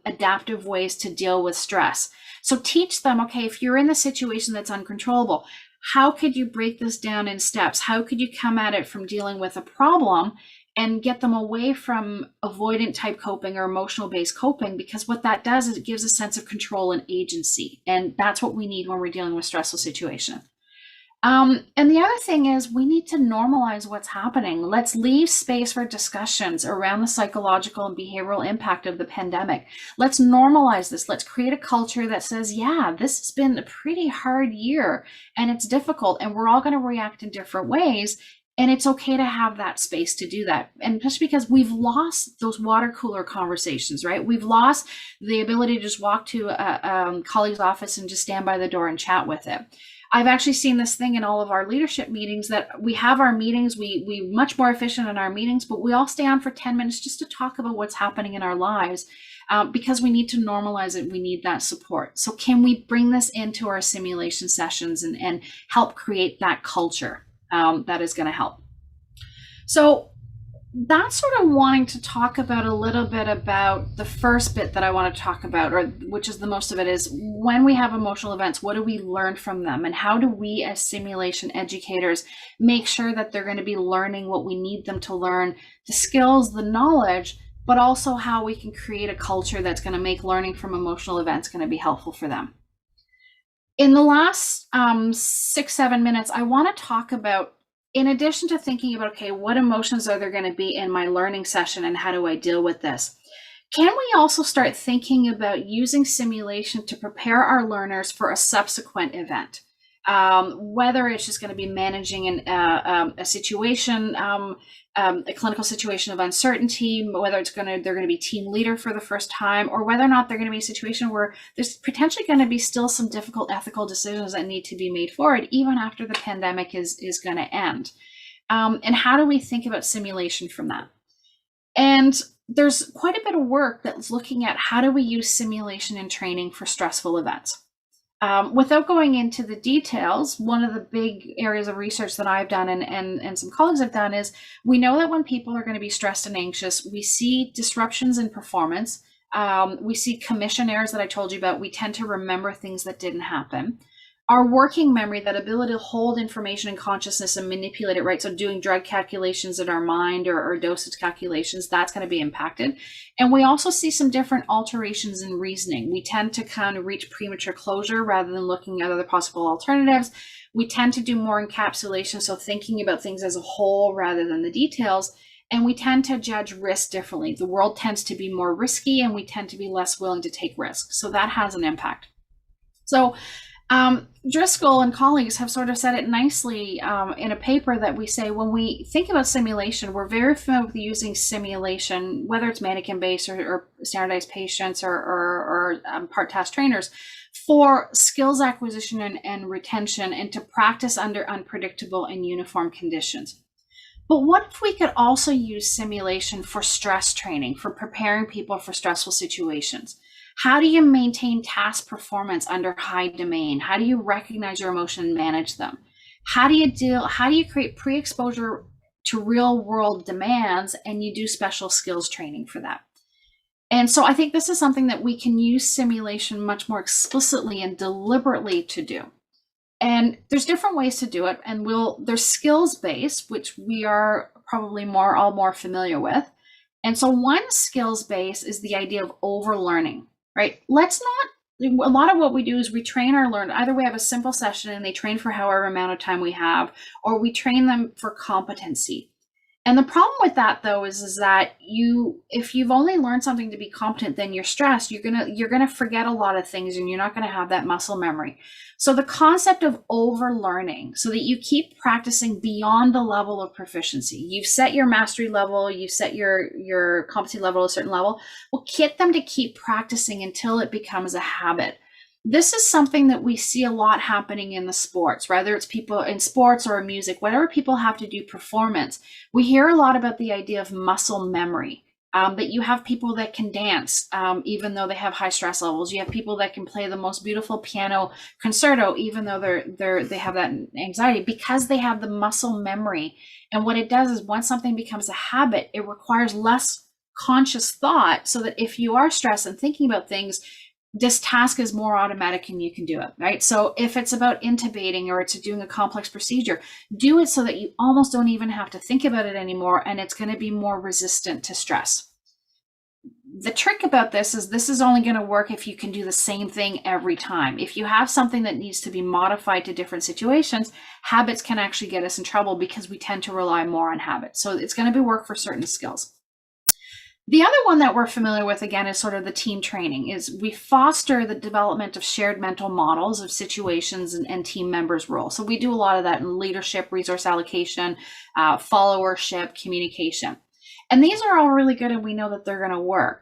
adaptive ways to deal with stress. So teach them, okay, if you're in a situation that's uncontrollable, how could you break this down in steps? How could you come at it from dealing with a problem and get them away from avoidant type coping or emotional based coping? Because what that does is it gives a sense of control and agency. And that's what we need when we're dealing with stressful situations. And the other thing is we need to normalize what's happening. Let's leave space for discussions around the psychological and behavioral impact of the pandemic. Let's normalize this. Let's create a culture that says, yeah, this has been a pretty hard year and it's difficult and we're all going to react in different ways. And it's okay to have that space to do that. And just because we've lost those water cooler conversations, right? We've lost the ability to just walk to a colleague's office and just stand by the door and chat with it. I've actually seen this thing in all of our leadership meetings, that we have our meetings, we much more efficient in our meetings, but we all stay on for 10 minutes just to talk about what's happening in our lives, because we need to normalize it. We need that support. So can we bring this into our simulation sessions and help create that culture that is going to help? So that's sort of wanting to talk about a little bit about the first bit that I want to talk about, or which is the most of it, is when we have emotional events, what do we learn from them? And how do we as simulation educators make sure that they're going to be learning what we need them to learn, the skills, the knowledge, but also how we can create a culture that's going to make learning from emotional events going to be helpful for them. In the last 6-7 minutes, I want to talk about, in addition to thinking about, okay, what emotions are there going to be in my learning session and how do I deal with this? Can we also start thinking about using simulation to prepare our learners for a subsequent event? Whether it's just going to be managing a situation, a clinical situation of uncertainty, whether they're going to be team leader for the first time, or whether or not they're going to be a situation where there's potentially going to be still some difficult ethical decisions that need to be made forward, even after the pandemic is going to end. And how do we think about simulation from that? And there's quite a bit of work that's looking at how do we use simulation in training for stressful events. Without going into the details, one of the big areas of research that I've done and some colleagues have done is, we know that when people are going to be stressed and anxious, we see disruptions in performance. We see commission errors that I told you about. We tend to remember things that didn't happen. Our working memory, that ability to hold information in consciousness and manipulate it, right? So doing drug calculations in our mind or dosage calculations, that's going to be impacted. And we also see some different alterations in reasoning. We tend to kind of reach premature closure rather than looking at other possible alternatives. We tend to do more encapsulation, so thinking about things as a whole rather than the details. And we tend to judge risk differently. The world tends to be more risky and we tend to be less willing to take risks. So that has an impact. So Driscoll and colleagues have sort of said it nicely in a paper that we say, when we think about simulation, we're very familiar with using simulation, whether it's mannequin-based or standardized patients or part task trainers, for skills acquisition and retention, and to practice under unpredictable and uniform conditions. But what if we could also use simulation for stress training, for preparing people for stressful situations? How do you maintain task performance under high demand? How do you recognize your emotion and manage them? How do you create pre-exposure to real world demands, and you do special skills training for that? And so I think this is something that we can use simulation much more explicitly and deliberately to do. And there's different ways to do it. And there's skills-based, which we are probably all more familiar with. And so one skills-based is the idea of overlearning. Right? A lot of what we do is we train our learners. Either we have a simple session and they train for however amount of time we have, or we train them for competency. And the problem with that, though, is that if you've only learned something to be competent, then you're stressed. You're gonna forget a lot of things, and you're not gonna have that muscle memory. So the concept of overlearning, so that you keep practicing beyond the level of proficiency. You've set your mastery level, you've set your competency level a certain level. Well, get them to keep practicing until it becomes a habit. This is something that we see a lot happening in the sports, whether it's people in sports or music, whatever people have to do performance. We hear a lot about the idea of muscle memory, that you have people that can dance, even though they have high stress levels. You have people that can play the most beautiful piano concerto, even though they have that anxiety, because they have the muscle memory. And what it does is, once something becomes a habit, it requires less conscious thought, so that if you are stressed and thinking about things, this task is more automatic and you can do it, right? So if it's about intubating or it's doing a complex procedure, do it so that you almost don't even have to think about it anymore, and it's going to be more resistant to stress. The trick about this is only going to work if you can do the same thing every time. If you have something that needs to be modified to different situations, habits can actually get us in trouble because we tend to rely more on habits. So it's going to be work for certain skills. The other one that we're familiar with, again, is sort of the team training. Is we foster the development of shared mental models of situations and team members' roles. So we do a lot of that in leadership, resource allocation, followership, communication. And these are all really good, and we know that they're going to work.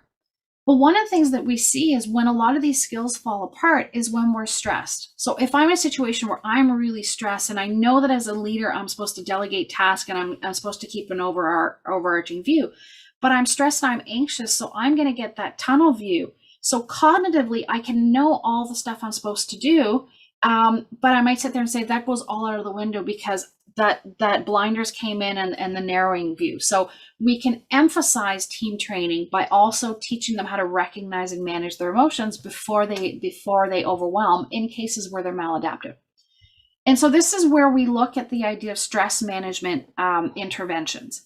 But one of the things that we see is when a lot of these skills fall apart is when we're stressed. So if I'm in a situation where I'm really stressed and I know that as a leader, I'm supposed to delegate tasks and I'm supposed to keep an overarching view, but I'm stressed and I'm anxious, so I'm going to get that tunnel view. So cognitively, I can know all the stuff I'm supposed to do, but I might sit there and say that goes all out of the window because that blinders came in and the narrowing view. So we can emphasize team training by also teaching them how to recognize and manage their emotions before they overwhelm in cases where they're maladaptive. And so this is where we look at the idea of stress management interventions.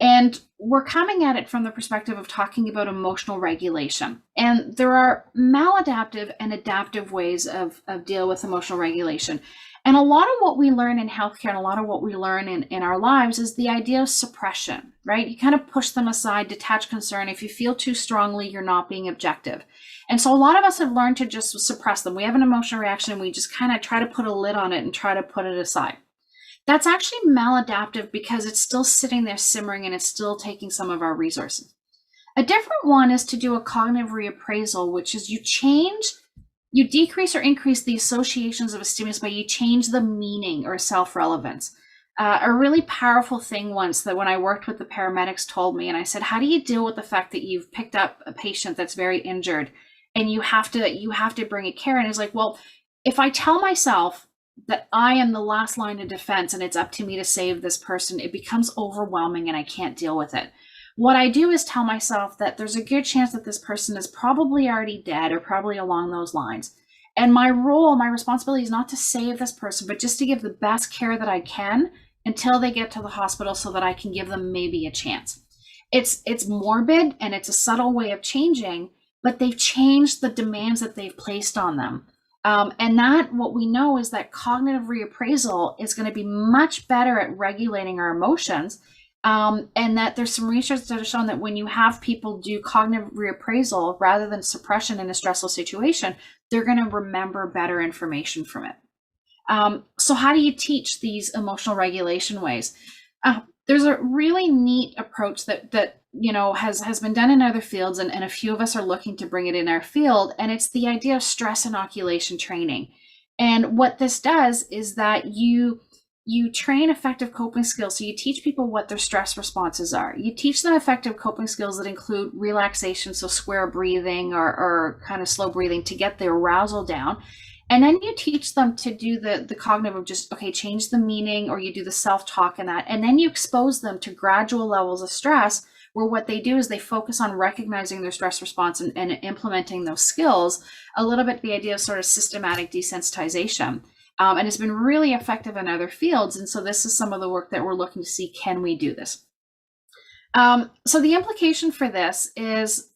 And we're coming at it from the perspective of talking about emotional regulation. And there are maladaptive and adaptive ways of deal with emotional regulation. And a lot of what we learn in healthcare and a lot of what we learn in our lives is the idea of suppression, right? You kind of push them aside, detach concern. If you feel too strongly, you're not being objective. And so a lot of us have learned to just suppress them. We have an emotional reaction and we just kind of try to put a lid on it and try to put it aside. That's actually maladaptive because it's still sitting there simmering and it's still taking some of our resources. A different one is to do a cognitive reappraisal, which is you decrease or increase the associations of a stimulus by you change the meaning or self-relevance. A really powerful thing once that when I worked with the paramedics told me, and I said, how do you deal with the fact that you've picked up a patient that's very injured and you have to bring a care? And it's like, well, if I tell myself that I am the last line of defense and it's up to me to save this person, it becomes overwhelming and I can't deal with it. What I do is tell myself that there's a good chance that this person is probably already dead or probably along those lines. And my role, my responsibility is not to save this person, but just to give the best care that I can until they get to the hospital so that I can give them maybe a chance. It's morbid and it's a subtle way of changing, but they've changed the demands that they've placed on them. And that what we know is that cognitive reappraisal is going to be much better at regulating our emotions. And that there's some research that has shown that when you have people do cognitive reappraisal rather than suppression in a stressful situation, they're going to remember better information from it. So how do you teach these emotional regulation ways? There's a really neat approach that has been done in other fields, and a few of us are looking to bring it in our field, and it's the idea of stress inoculation training. And what this does is that you train effective coping skills. So you teach people what their stress responses are. You teach them effective coping skills that include relaxation, so square breathing or kind of slow breathing to get the arousal down. And then you teach them to do the cognitive of just, okay, change the meaning, or you do the self-talk and that. And then you expose them to gradual levels of stress where what they do is they focus on recognizing their stress response and implementing those skills. A little bit the idea of sort of systematic desensitization. And it's been really effective in other fields. And so this is some of the work that we're looking to see, can we do this? So the implication for this is,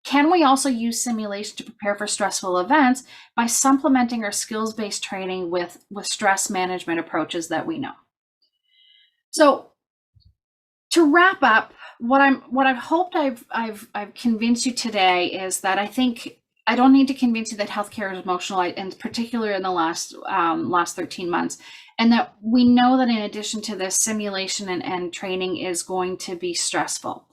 can we also use simulation to prepare for stressful events by supplementing our skills-based training with stress management approaches that we know? So to wrap up, what I've hoped I've convinced you today is that I don't need to convince you that healthcare is emotional, and particularly in the last 13 months, and that we know that in addition to this, simulation and training is going to be stressful.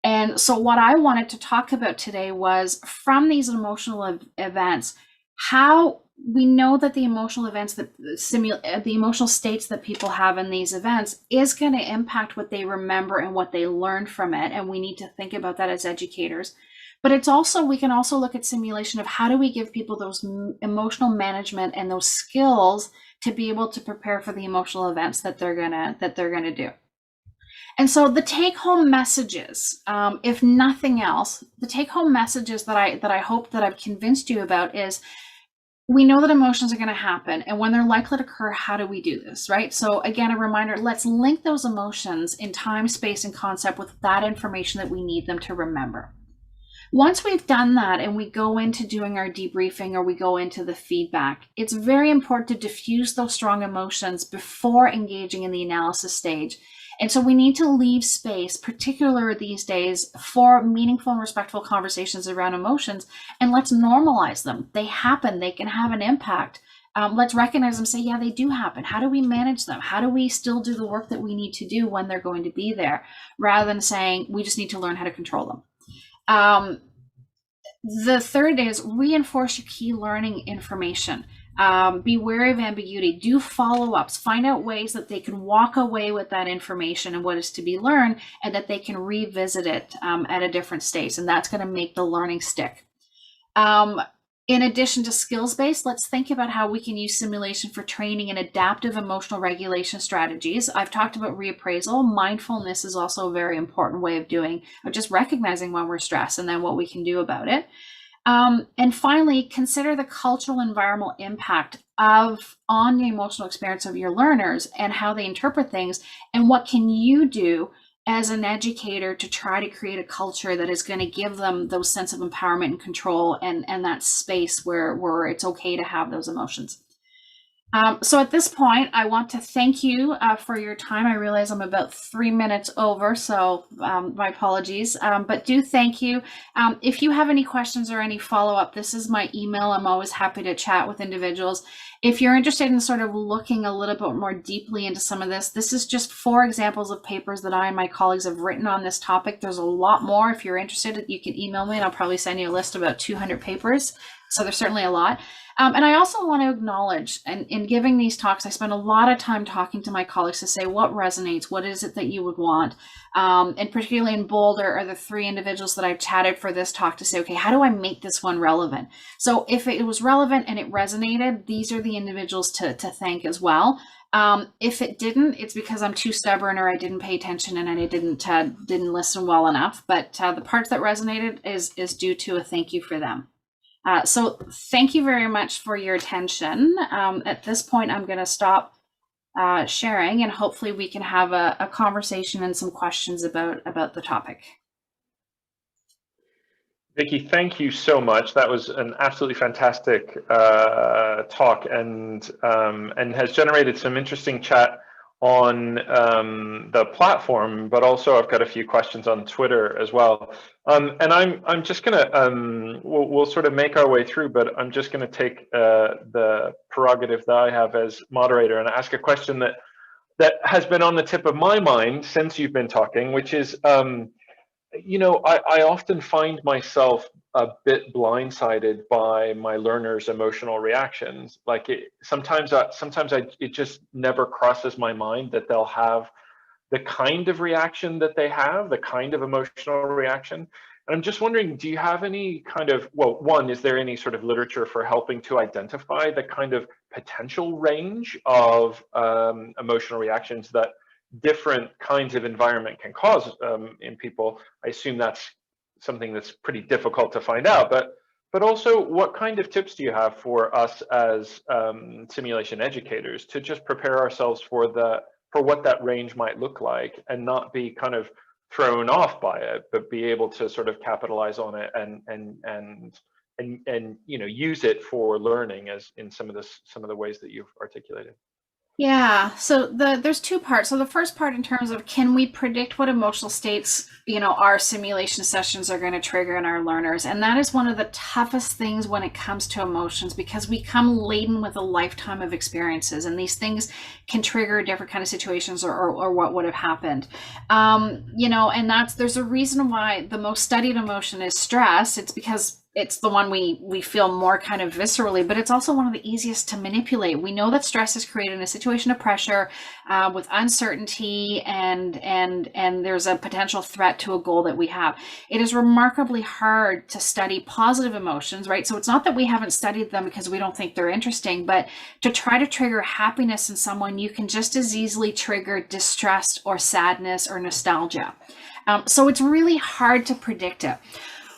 And so what I wanted to talk about today was, from these emotional events, how we know that the emotional events that the emotional states that people have in these events is going to impact what they remember and what they learn from it. And we need to think about that as educators. But it's also, we can also look at simulation of how do we give people those emotional management and those skills to be able to prepare for the emotional events that they're gonna do. And so the take-home messages, if nothing else, the take-home messages that I hope that I've convinced you about is, we know that emotions are going to happen, and when they're likely to occur, how do we do this, right? So again, a reminder, let's link those emotions in time, space, and concept with that information that we need them to remember. Once we've done that and we go into doing our debriefing or we go into the feedback, it's very important to diffuse those strong emotions before engaging in the analysis stage. And so we need to leave space, particularly these days, for meaningful and respectful conversations around emotions, and let's normalize them. They happen, they can have an impact. Let's recognize them, say, yeah, they do happen. How do we manage them? How do we still do the work that we need to do when they're going to be there, rather than saying we just need to learn how to control them? The third is reinforce your key learning information. Be wary of ambiguity, do follow-ups, find out ways that they can walk away with that information and what is to be learned, and that they can revisit it at a different stage, and that's going to make the learning stick. In addition to skills-based, let's think about how we can use simulation for training and adaptive emotional regulation strategies. I've talked about reappraisal. Mindfulness is also a very important way of just recognizing when we're stressed and then what we can do about it. And finally, consider the cultural environmental impact on the emotional experience of your learners and how they interpret things, and what can you do as an educator to try to create a culture that is going to give them those sense of empowerment and control, and that space where it's okay to have those emotions. So at this point, I want to thank you for your time. I realize I'm about 3 minutes over, so my apologies, but do thank you. If you have any questions or any follow-up, this is my email. I'm always happy to chat with individuals. If you're interested in sort of looking a little bit more deeply into some of this is just 4 examples of papers that I and my colleagues have written on this topic. There's a lot more. If you're interested, you can email me and I'll probably send you a list of about 200 papers. So there's certainly a lot. And I also want to acknowledge, and in giving these talks, I spend a lot of time talking to my colleagues to say what resonates, what is it that you would want. And particularly in Boulder are the 3 individuals that I've chatted for this talk to say, okay, how do I make this one relevant? So if it was relevant and it resonated, these are the individuals to thank as well. If it didn't, it's because I'm too stubborn or I didn't pay attention and I didn't listen well enough. But the parts that resonated is due to a thank you for them. So thank you very much for your attention. At this point, I'm going to stop sharing, and hopefully we can have a conversation and some questions about the topic. Vicki, thank you so much. That was an absolutely fantastic talk, and has generated some interesting chat on the platform, but also I've got a few questions on Twitter as well. And I'm just gonna we'll sort of make our way through, but I'm just gonna take the prerogative that I have as moderator and ask a question that has been on the tip of my mind since you've been talking, which is, you know, I often find myself a bit blindsided by my learners' emotional reactions. Like sometimes it just never crosses my mind that they'll have the kind of reaction that they have, the kind of emotional reaction. And I'm just wondering, do you have any kind of, well, one, is there any sort of literature for helping to identify the kind of potential range of emotional reactions that different kinds of environment can cause in people? I assume that's something that's pretty difficult to find out, but also what kind of tips do you have for us as simulation educators to just prepare ourselves for what that range might look like and not be kind of thrown off by it, but be able to sort of capitalize on it and you know, use it for learning as in some of the ways that you've articulated? Yeah, so there's 2 parts. So the first part, in terms of can we predict what emotional states, you know, our simulation sessions are going to trigger in our learners, and that is one of the toughest things when it comes to emotions, because we come laden with a lifetime of experiences, and these things can trigger different kind of situations or what would have happened. You know, and there's a reason why the most studied emotion is stress. It's because it's the one we feel more kind of viscerally, but it's also one of the easiest to manipulate. We know that stress is created in a situation of pressure with uncertainty, and there's a potential threat to a goal that we have. It is remarkably hard to study positive emotions, right? So it's not that we haven't studied them because we don't think they're interesting, but to try to trigger happiness in someone, you can just as easily trigger distress or sadness or nostalgia. So it's really hard to predict it.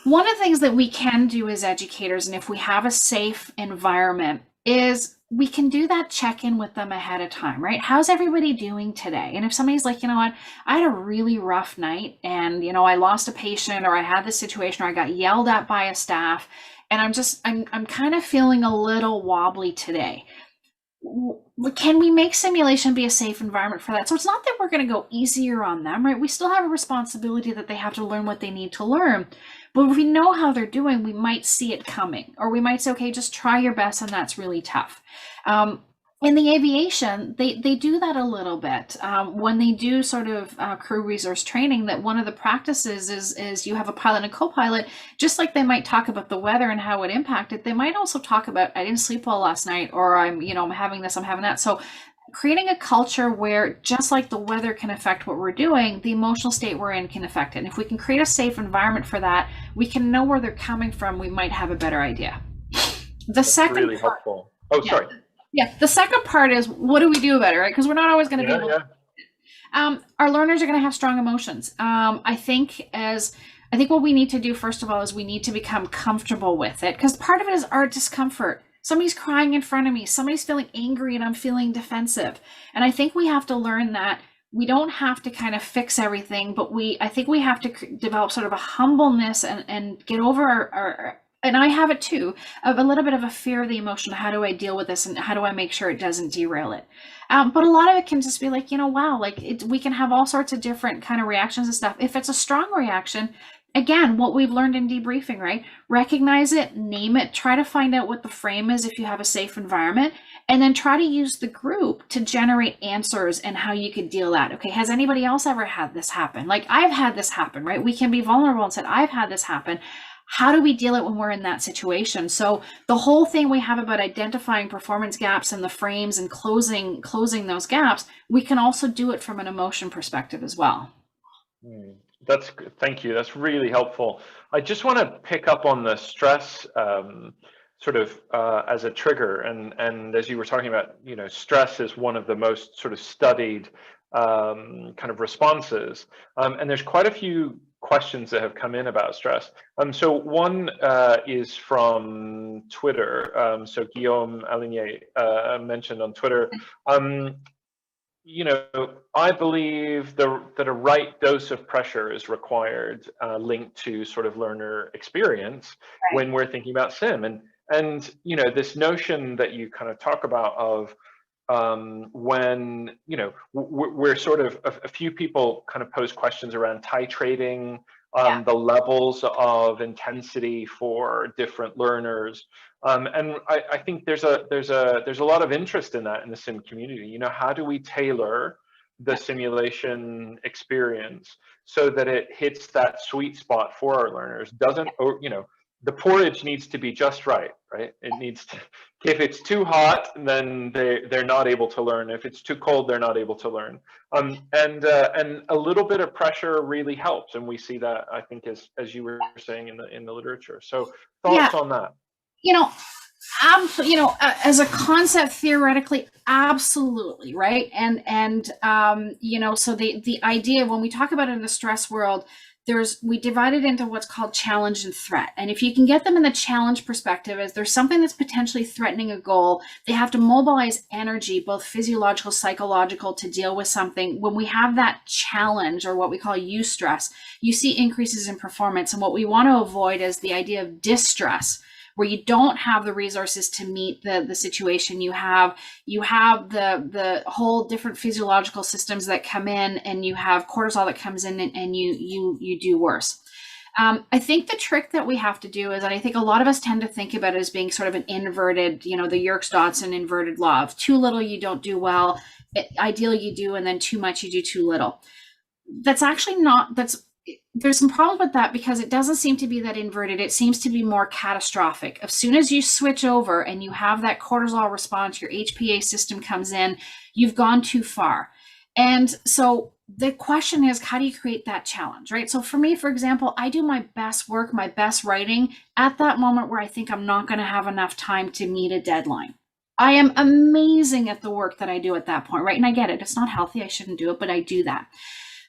One of the things that we can do as educators, and if we have a safe environment, is we can do that check-in with them ahead of time, right? How's everybody doing today? And if somebody's like, you know what, I had a really rough night, and, you know, I lost a patient, or I had this situation, or I got yelled at by a staff, and I'm kind of feeling a little wobbly today. Can we make simulation be a safe environment for that? So it's not that we're going to go easier on them, right? We still have a responsibility that they have to learn what they need to learn. But if we know how they're doing, we might see it coming, or we might say, okay, just try your best, and that's really tough. in the aviation, they do that a little bit when they do sort of crew resource training. That one of the practices is you have a pilot and a co-pilot, just like they might talk about the weather and how it impacted. They might also talk about, I didn't sleep well last night, or I'm having this, I'm having that. So creating a culture where, just like the weather can affect what we're doing, the emotional state we're in can affect it. And if we can create a safe environment for that, we can know where they're coming from. We might have a better idea. That's really helpful. Oh, sorry. Yeah, the second part is, what do we do about it, right? Because we're not always going to be able to. Our learners are going to have strong emotions. I think what we need to do, first of all, is we need to become comfortable with it, because part of it is our discomfort. Somebody's crying in front of me, somebody's feeling angry, and I'm feeling defensive. And I think we have to learn that we don't have to kind of fix everything, but I think we have to develop sort of a humbleness and get over our and I have it too, of a little bit of a fear of the emotion. How do I deal with this, and how do I make sure it doesn't derail it? But a lot of it can just be like, wow, like we can have all sorts of different kind of reactions and stuff. If it's a strong reaction, again, what we've learned in debriefing, right? Recognize it, name it, try to find out what the frame is if you have a safe environment, and then try to use the group to generate answers and how you could deal that. Okay, has anybody else ever had this happen? Like, I've had this happen, right? We can be vulnerable and say, I've had this happen. How do we deal it when we're in that situation? So the whole thing we have about identifying performance gaps in the frames and closing those gaps, we can also do it from an emotion perspective as well. Thank you. That's really helpful. I just want to pick up on the stress sort of as a trigger, and as you were talking about, stress is one of the most sort of studied kind of responses, and there's quite a few questions that have come in about stress. So one is from Twitter. So Guillaume Aligné mentioned on Twitter, I believe that a right dose of pressure is required, linked to sort of learner experience when we're thinking about sim. And this notion that you kind of talk about of when we're sort of a few people kind of pose questions around titrating the levels of intensity for different learners, and I think there's a lot of interest in that in the sim community. How do we tailor the simulation experience so that it hits that sweet spot for our learners? The porridge needs to be just right? It needs to, if it's too hot, then they're not able to learn. If it's too cold, they're not able to learn. And a little bit of pressure really helps, and we see that, I think, as you were saying in the literature. So thoughts on that? As a concept, theoretically, absolutely, right? And so the idea, when we talk about it in the stress world, we divide it into what's called challenge and threat. And if you can get them in the challenge perspective, as there's something that's potentially threatening a goal, they have to mobilize energy, both physiological, psychological, to deal with something. When we have that challenge, or what we call eustress, you see increases in performance. And what we want to avoid is the idea of distress, where you don't have the resources to meet the situation. You have the whole different physiological systems that come in, and you have cortisol that comes in, and you do worse. I think the trick that we have to do is, and I think a lot of us tend to think about it as being sort of an inverted, the Yerkes-Dodson inverted law of too little, you don't do well. Ideally, you do, and then too much, you do too little. That's actually not, there's some problems with that, because it doesn't seem to be that inverted. It seems to be more catastrophic. As soon as you switch over and you have that cortisol response, your HPA system comes in, you've gone too far. And so the question is, how do you create that challenge, right? So for me, for example, I do my best work, my best writing at that moment where I think I'm not going to have enough time to meet a deadline. I am amazing at the work that I do at that point, right? And I get it. It's not healthy. I shouldn't do it, but I do that.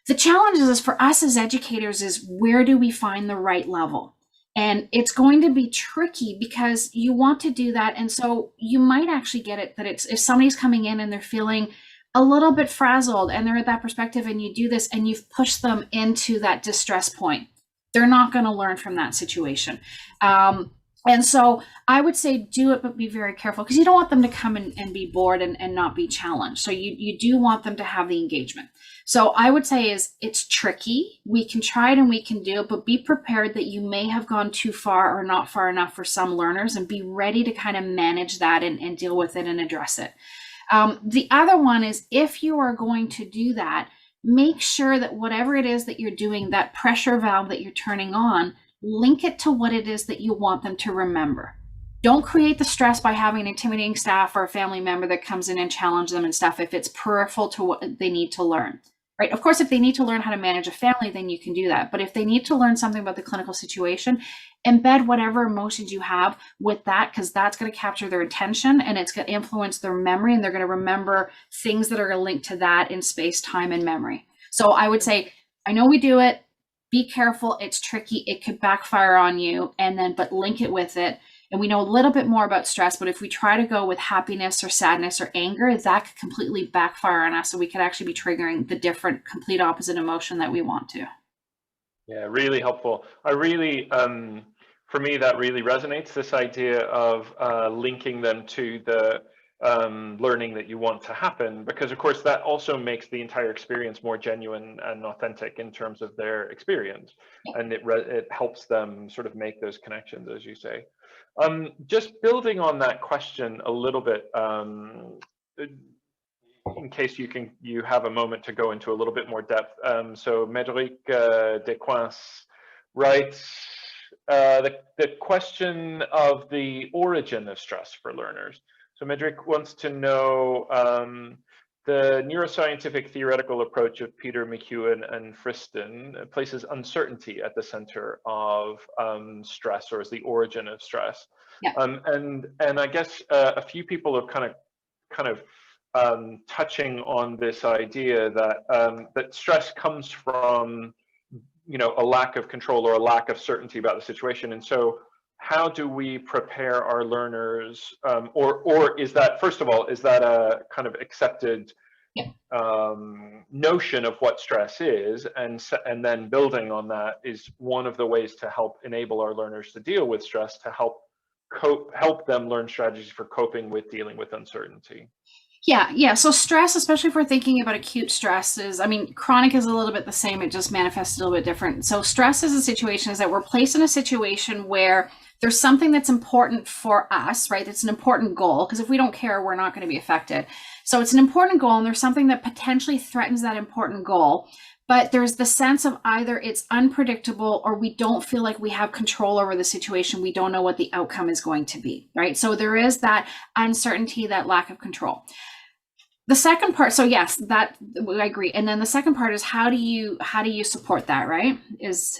The challenge is for us as educators is, where do we find the right level? And it's going to be tricky, because you want to do that. And so you might actually get it that it's, if somebody's coming in and they're feeling a little bit frazzled and they're at that perspective, and you do this and you've pushed them into that distress point, they're not going to learn from that situation. And so I would say do it, but be very careful, because you don't want them to come and be bored and not be challenged. So you do want them to have the engagement. So I would say it's tricky. We can try it and we can do it, but be prepared that you may have gone too far or not far enough for some learners, and be ready to kind of manage that and deal with it and address it. The other one is, if you are going to do that, make sure that whatever it is that you're doing, that pressure valve that you're turning on, link it to what it is that you want them to remember. Don't create the stress by having an intimidating staff or a family member that comes in and challenge them and stuff if it's peripheral to what they need to learn, right? Of course, if they need to learn how to manage a family, then you can do that. But if they need to learn something about the clinical situation, embed whatever emotions you have with that, because that's going to capture their attention and it's going to influence their memory, and they're going to remember things that are going to link to that in space, time, and memory. So I would say, I know we do it. Be careful. It's tricky. It could backfire on you, but link it with it. And we know a little bit more about stress, but if we try to go with happiness or sadness or anger, that could completely backfire on us. So we could actually be triggering the different, complete opposite emotion that we want to. Yeah, really helpful. I really, for me, that really resonates, this idea of linking them to the learning that you want to happen, because of course that also makes the entire experience more genuine and authentic in terms of their experience. And it helps them sort of make those connections, as you say. Just building on that question a little bit, in case you have a moment to go into a little bit more depth. So Médéric Descoings writes the question of the origin of stress for learners. So Médéric wants to know the neuroscientific theoretical approach of Peter McEwen and Friston places uncertainty at the center of stress, or as the origin of stress. Yeah. And I guess a few people have kind of touching on this idea that that stress comes from, you know, a lack of control or a lack of certainty about the situation. And so how do we prepare our learners, or is that, first of all, is that a kind of accepted notion of what stress is, and then building on that is one of the ways to help enable our learners to deal with stress, to help them learn strategies for coping with dealing with uncertainty? Yeah. So stress, especially if we're thinking about acute stress, chronic is a little bit the same. It just manifests a little bit different. So stress is that we're placed in a situation where there's something that's important for us, right? It's an important goal, because if we don't care, we're not going to be affected. So it's an important goal, and there's something that potentially threatens that important goal. But there's the sense of either it's unpredictable or we don't feel like we have control over the situation. We don't know what the outcome is going to be, right? So there is that uncertainty, that lack of control. The second part, so yes, that I agree. And then the second part is how do you support that, right?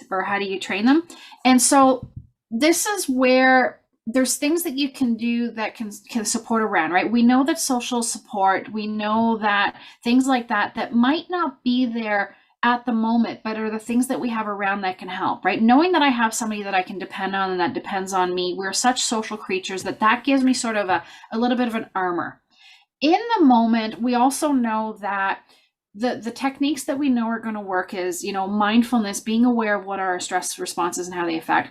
Or how do you train them? And so this is where there's things that you can do that can support around, right? We know that social support, we know that things like that might not be there at the moment, but are the things that we have around that can help, right? Knowing that I have somebody that I can depend on and that depends on me, we're such social creatures that gives me sort of a little bit of an armor. In the moment, we also know that the techniques that we know are going to work is, mindfulness, being aware of what our stress responses and how they affect.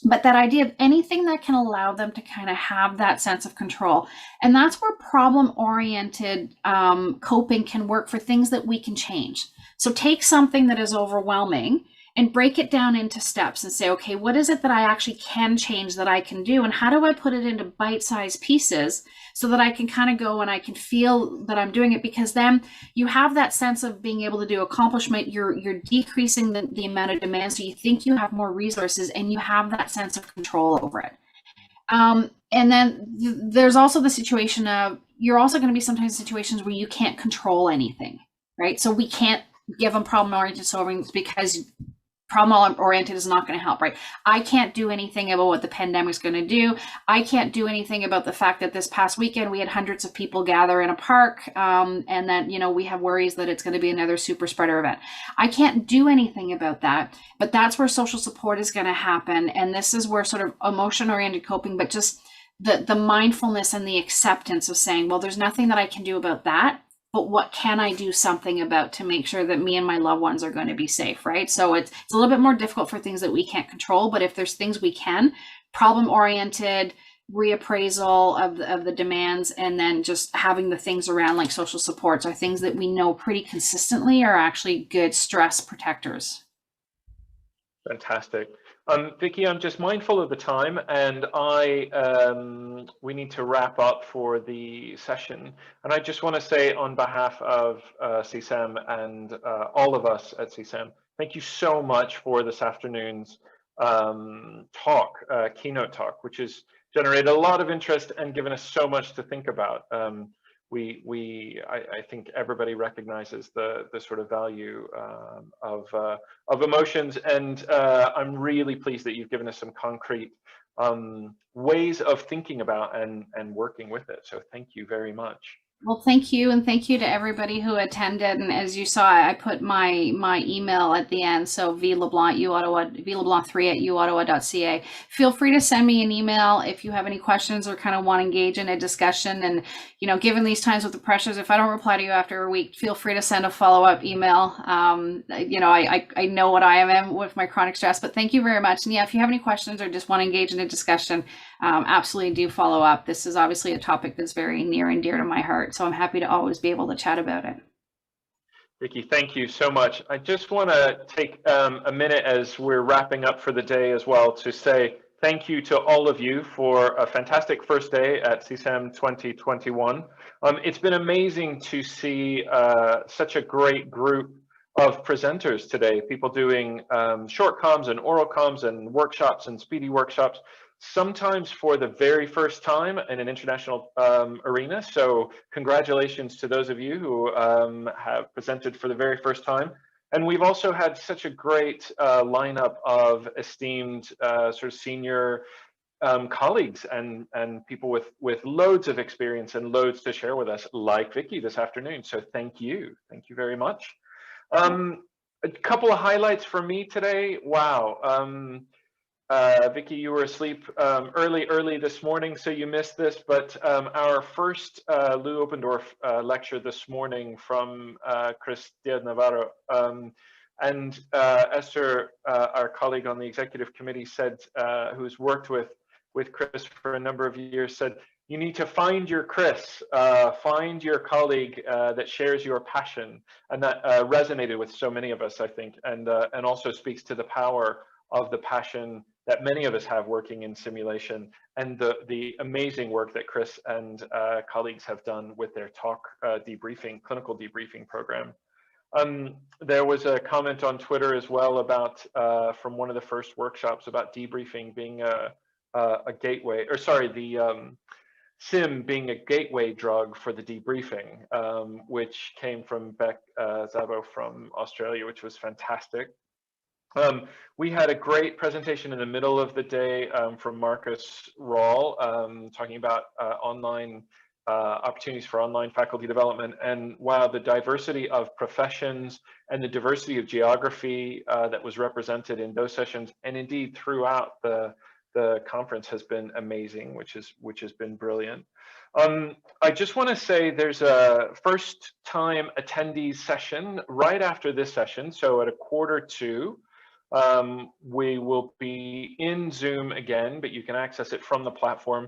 But that idea of anything that can allow them to kind of have that sense of control. And that's where problem-oriented coping can work for things that we can change. So take something that is overwhelming and break it down into steps and say, okay, what is it that I actually can change, that I can do? And how do I put it into bite-sized pieces so that I can kind of go and I can feel that I'm doing it? Because then you have that sense of being able to do accomplishment. You're decreasing the amount of demand. So you think you have more resources and you have that sense of control over it. And then there's also the situation of, you're also going to be sometimes situations where you can't control anything, right? So we can't give them problem-oriented solving because problem-oriented is not going to help, right? I can't do anything about what the pandemic is going to do. I can't do anything about the fact that this past weekend we had hundreds of people gather in a park, and that, we have worries that it's going to be another super spreader event. I can't do anything about that, but that's where social support is going to happen. And this is where sort of emotion-oriented coping, but just the mindfulness and the acceptance of saying, well, there's nothing that I can do about that, but what can I do something about to make sure that me and my loved ones are going to be safe, right? So it's a little bit more difficult for things that we can't control, but if there's things we can, problem-oriented, reappraisal of the demands, and then just having the things around like social supports are things that we know pretty consistently are actually good stress protectors. Fantastic. Vicky, I'm just mindful of the time, and we need to wrap up for the session. And I just want to say, on behalf of SESAM and all of us at SESAM, thank you so much for this afternoon's keynote talk, which has generated a lot of interest and given us so much to think about. I think everybody recognizes the sort of value of emotions, and I'm really pleased that you've given us some concrete ways of thinking about and working with it. So thank you very much. Well, thank you, and thank you to everybody who attended. And as you saw, I put my email at the end. So vleblanc3@uottawa.ca. Feel free to send me an email if you have any questions or kind of want to engage in a discussion. And given these times with the pressures, if I don't reply to you after a week, feel free to send a follow-up email. I know what I am with my chronic stress, but thank you very much. And yeah, if you have any questions or just want to engage in a discussion, absolutely do follow up. This is obviously a topic that's very near and dear to my heart, so I'm happy to always be able to chat about it. Vicky, thank you so much. I just want to take a minute as we're wrapping up for the day as well to say thank you to all of you for a fantastic first day at SESAM 2021. It's been amazing to see such a great group of presenters today, people doing short comms and oral comms and workshops and speedy workshops, sometimes for the very first time in an international arena. So congratulations to those of you who have presented for the very first time. And we've also had such a great lineup of esteemed sort of senior colleagues and people with loads of experience and loads to share with us, like Vicky this afternoon. So thank you very much. A couple of highlights for me today. Wow. Vicky, you were asleep early this morning, so you missed this, but our first Lou Opendorf lecture this morning from Chris Diaz Navarro, and Esther, our colleague on the executive committee, said, who's worked with Chris for a number of years, said, you need to find your Chris, find your colleague that shares your passion, and that resonated with so many of us, I think, and also speaks to the power of the passion that many of us have working in simulation, and the amazing work that Chris and colleagues have done with their talk clinical debriefing program. There was a comment on Twitter as well about from one of the first workshops about debriefing being a gateway, or sorry, the SIM being a gateway drug for the debriefing, which came from Beck Szabo from Australia, which was fantastic. We had a great presentation in the middle of the day from Marcus Rawl, talking about online opportunities for online faculty development. And wow, the diversity of professions and the diversity of geography that was represented in those sessions, and indeed throughout the conference, has been amazing, which has been brilliant. I just want to say there's a first time attendees session right after this session. So at 1:45, we will be in Zoom again, but you can access it from the platform.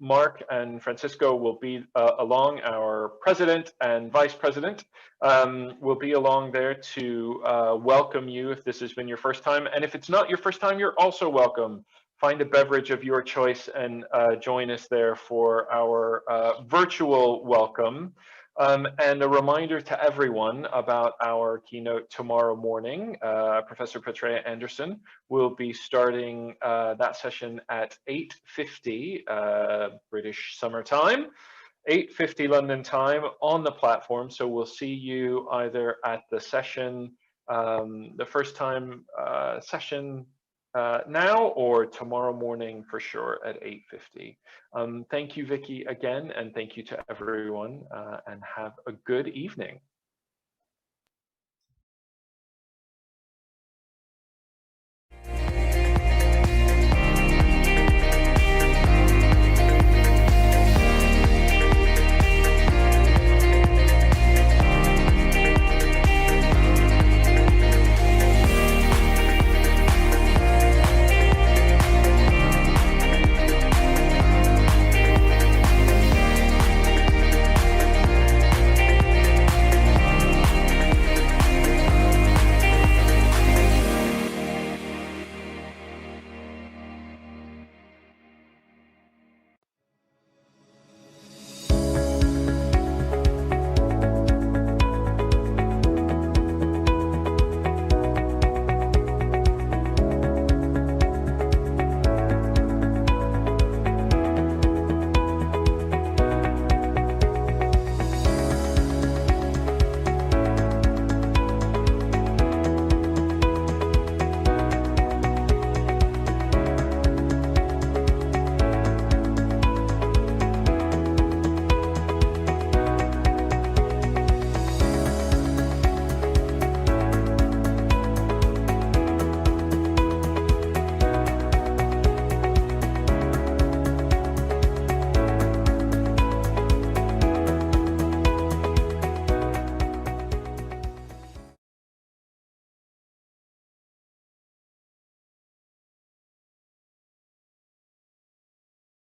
Mark and Francisco will be along, our president and vice president will be along there to welcome you if this has been your first time. And if it's not your first time, you're also welcome. Find a beverage of your choice and join us there for our virtual welcome. And a reminder to everyone about our keynote tomorrow morning. Professor Petrea Anderson will be starting that session at 8:50 British Summer Time, 8:50 London time on the platform. So we'll see you either at the session, the first time session now, or tomorrow morning for sure at 8:50. Thank you, Vicky, again, and thank you to everyone, and have a good evening.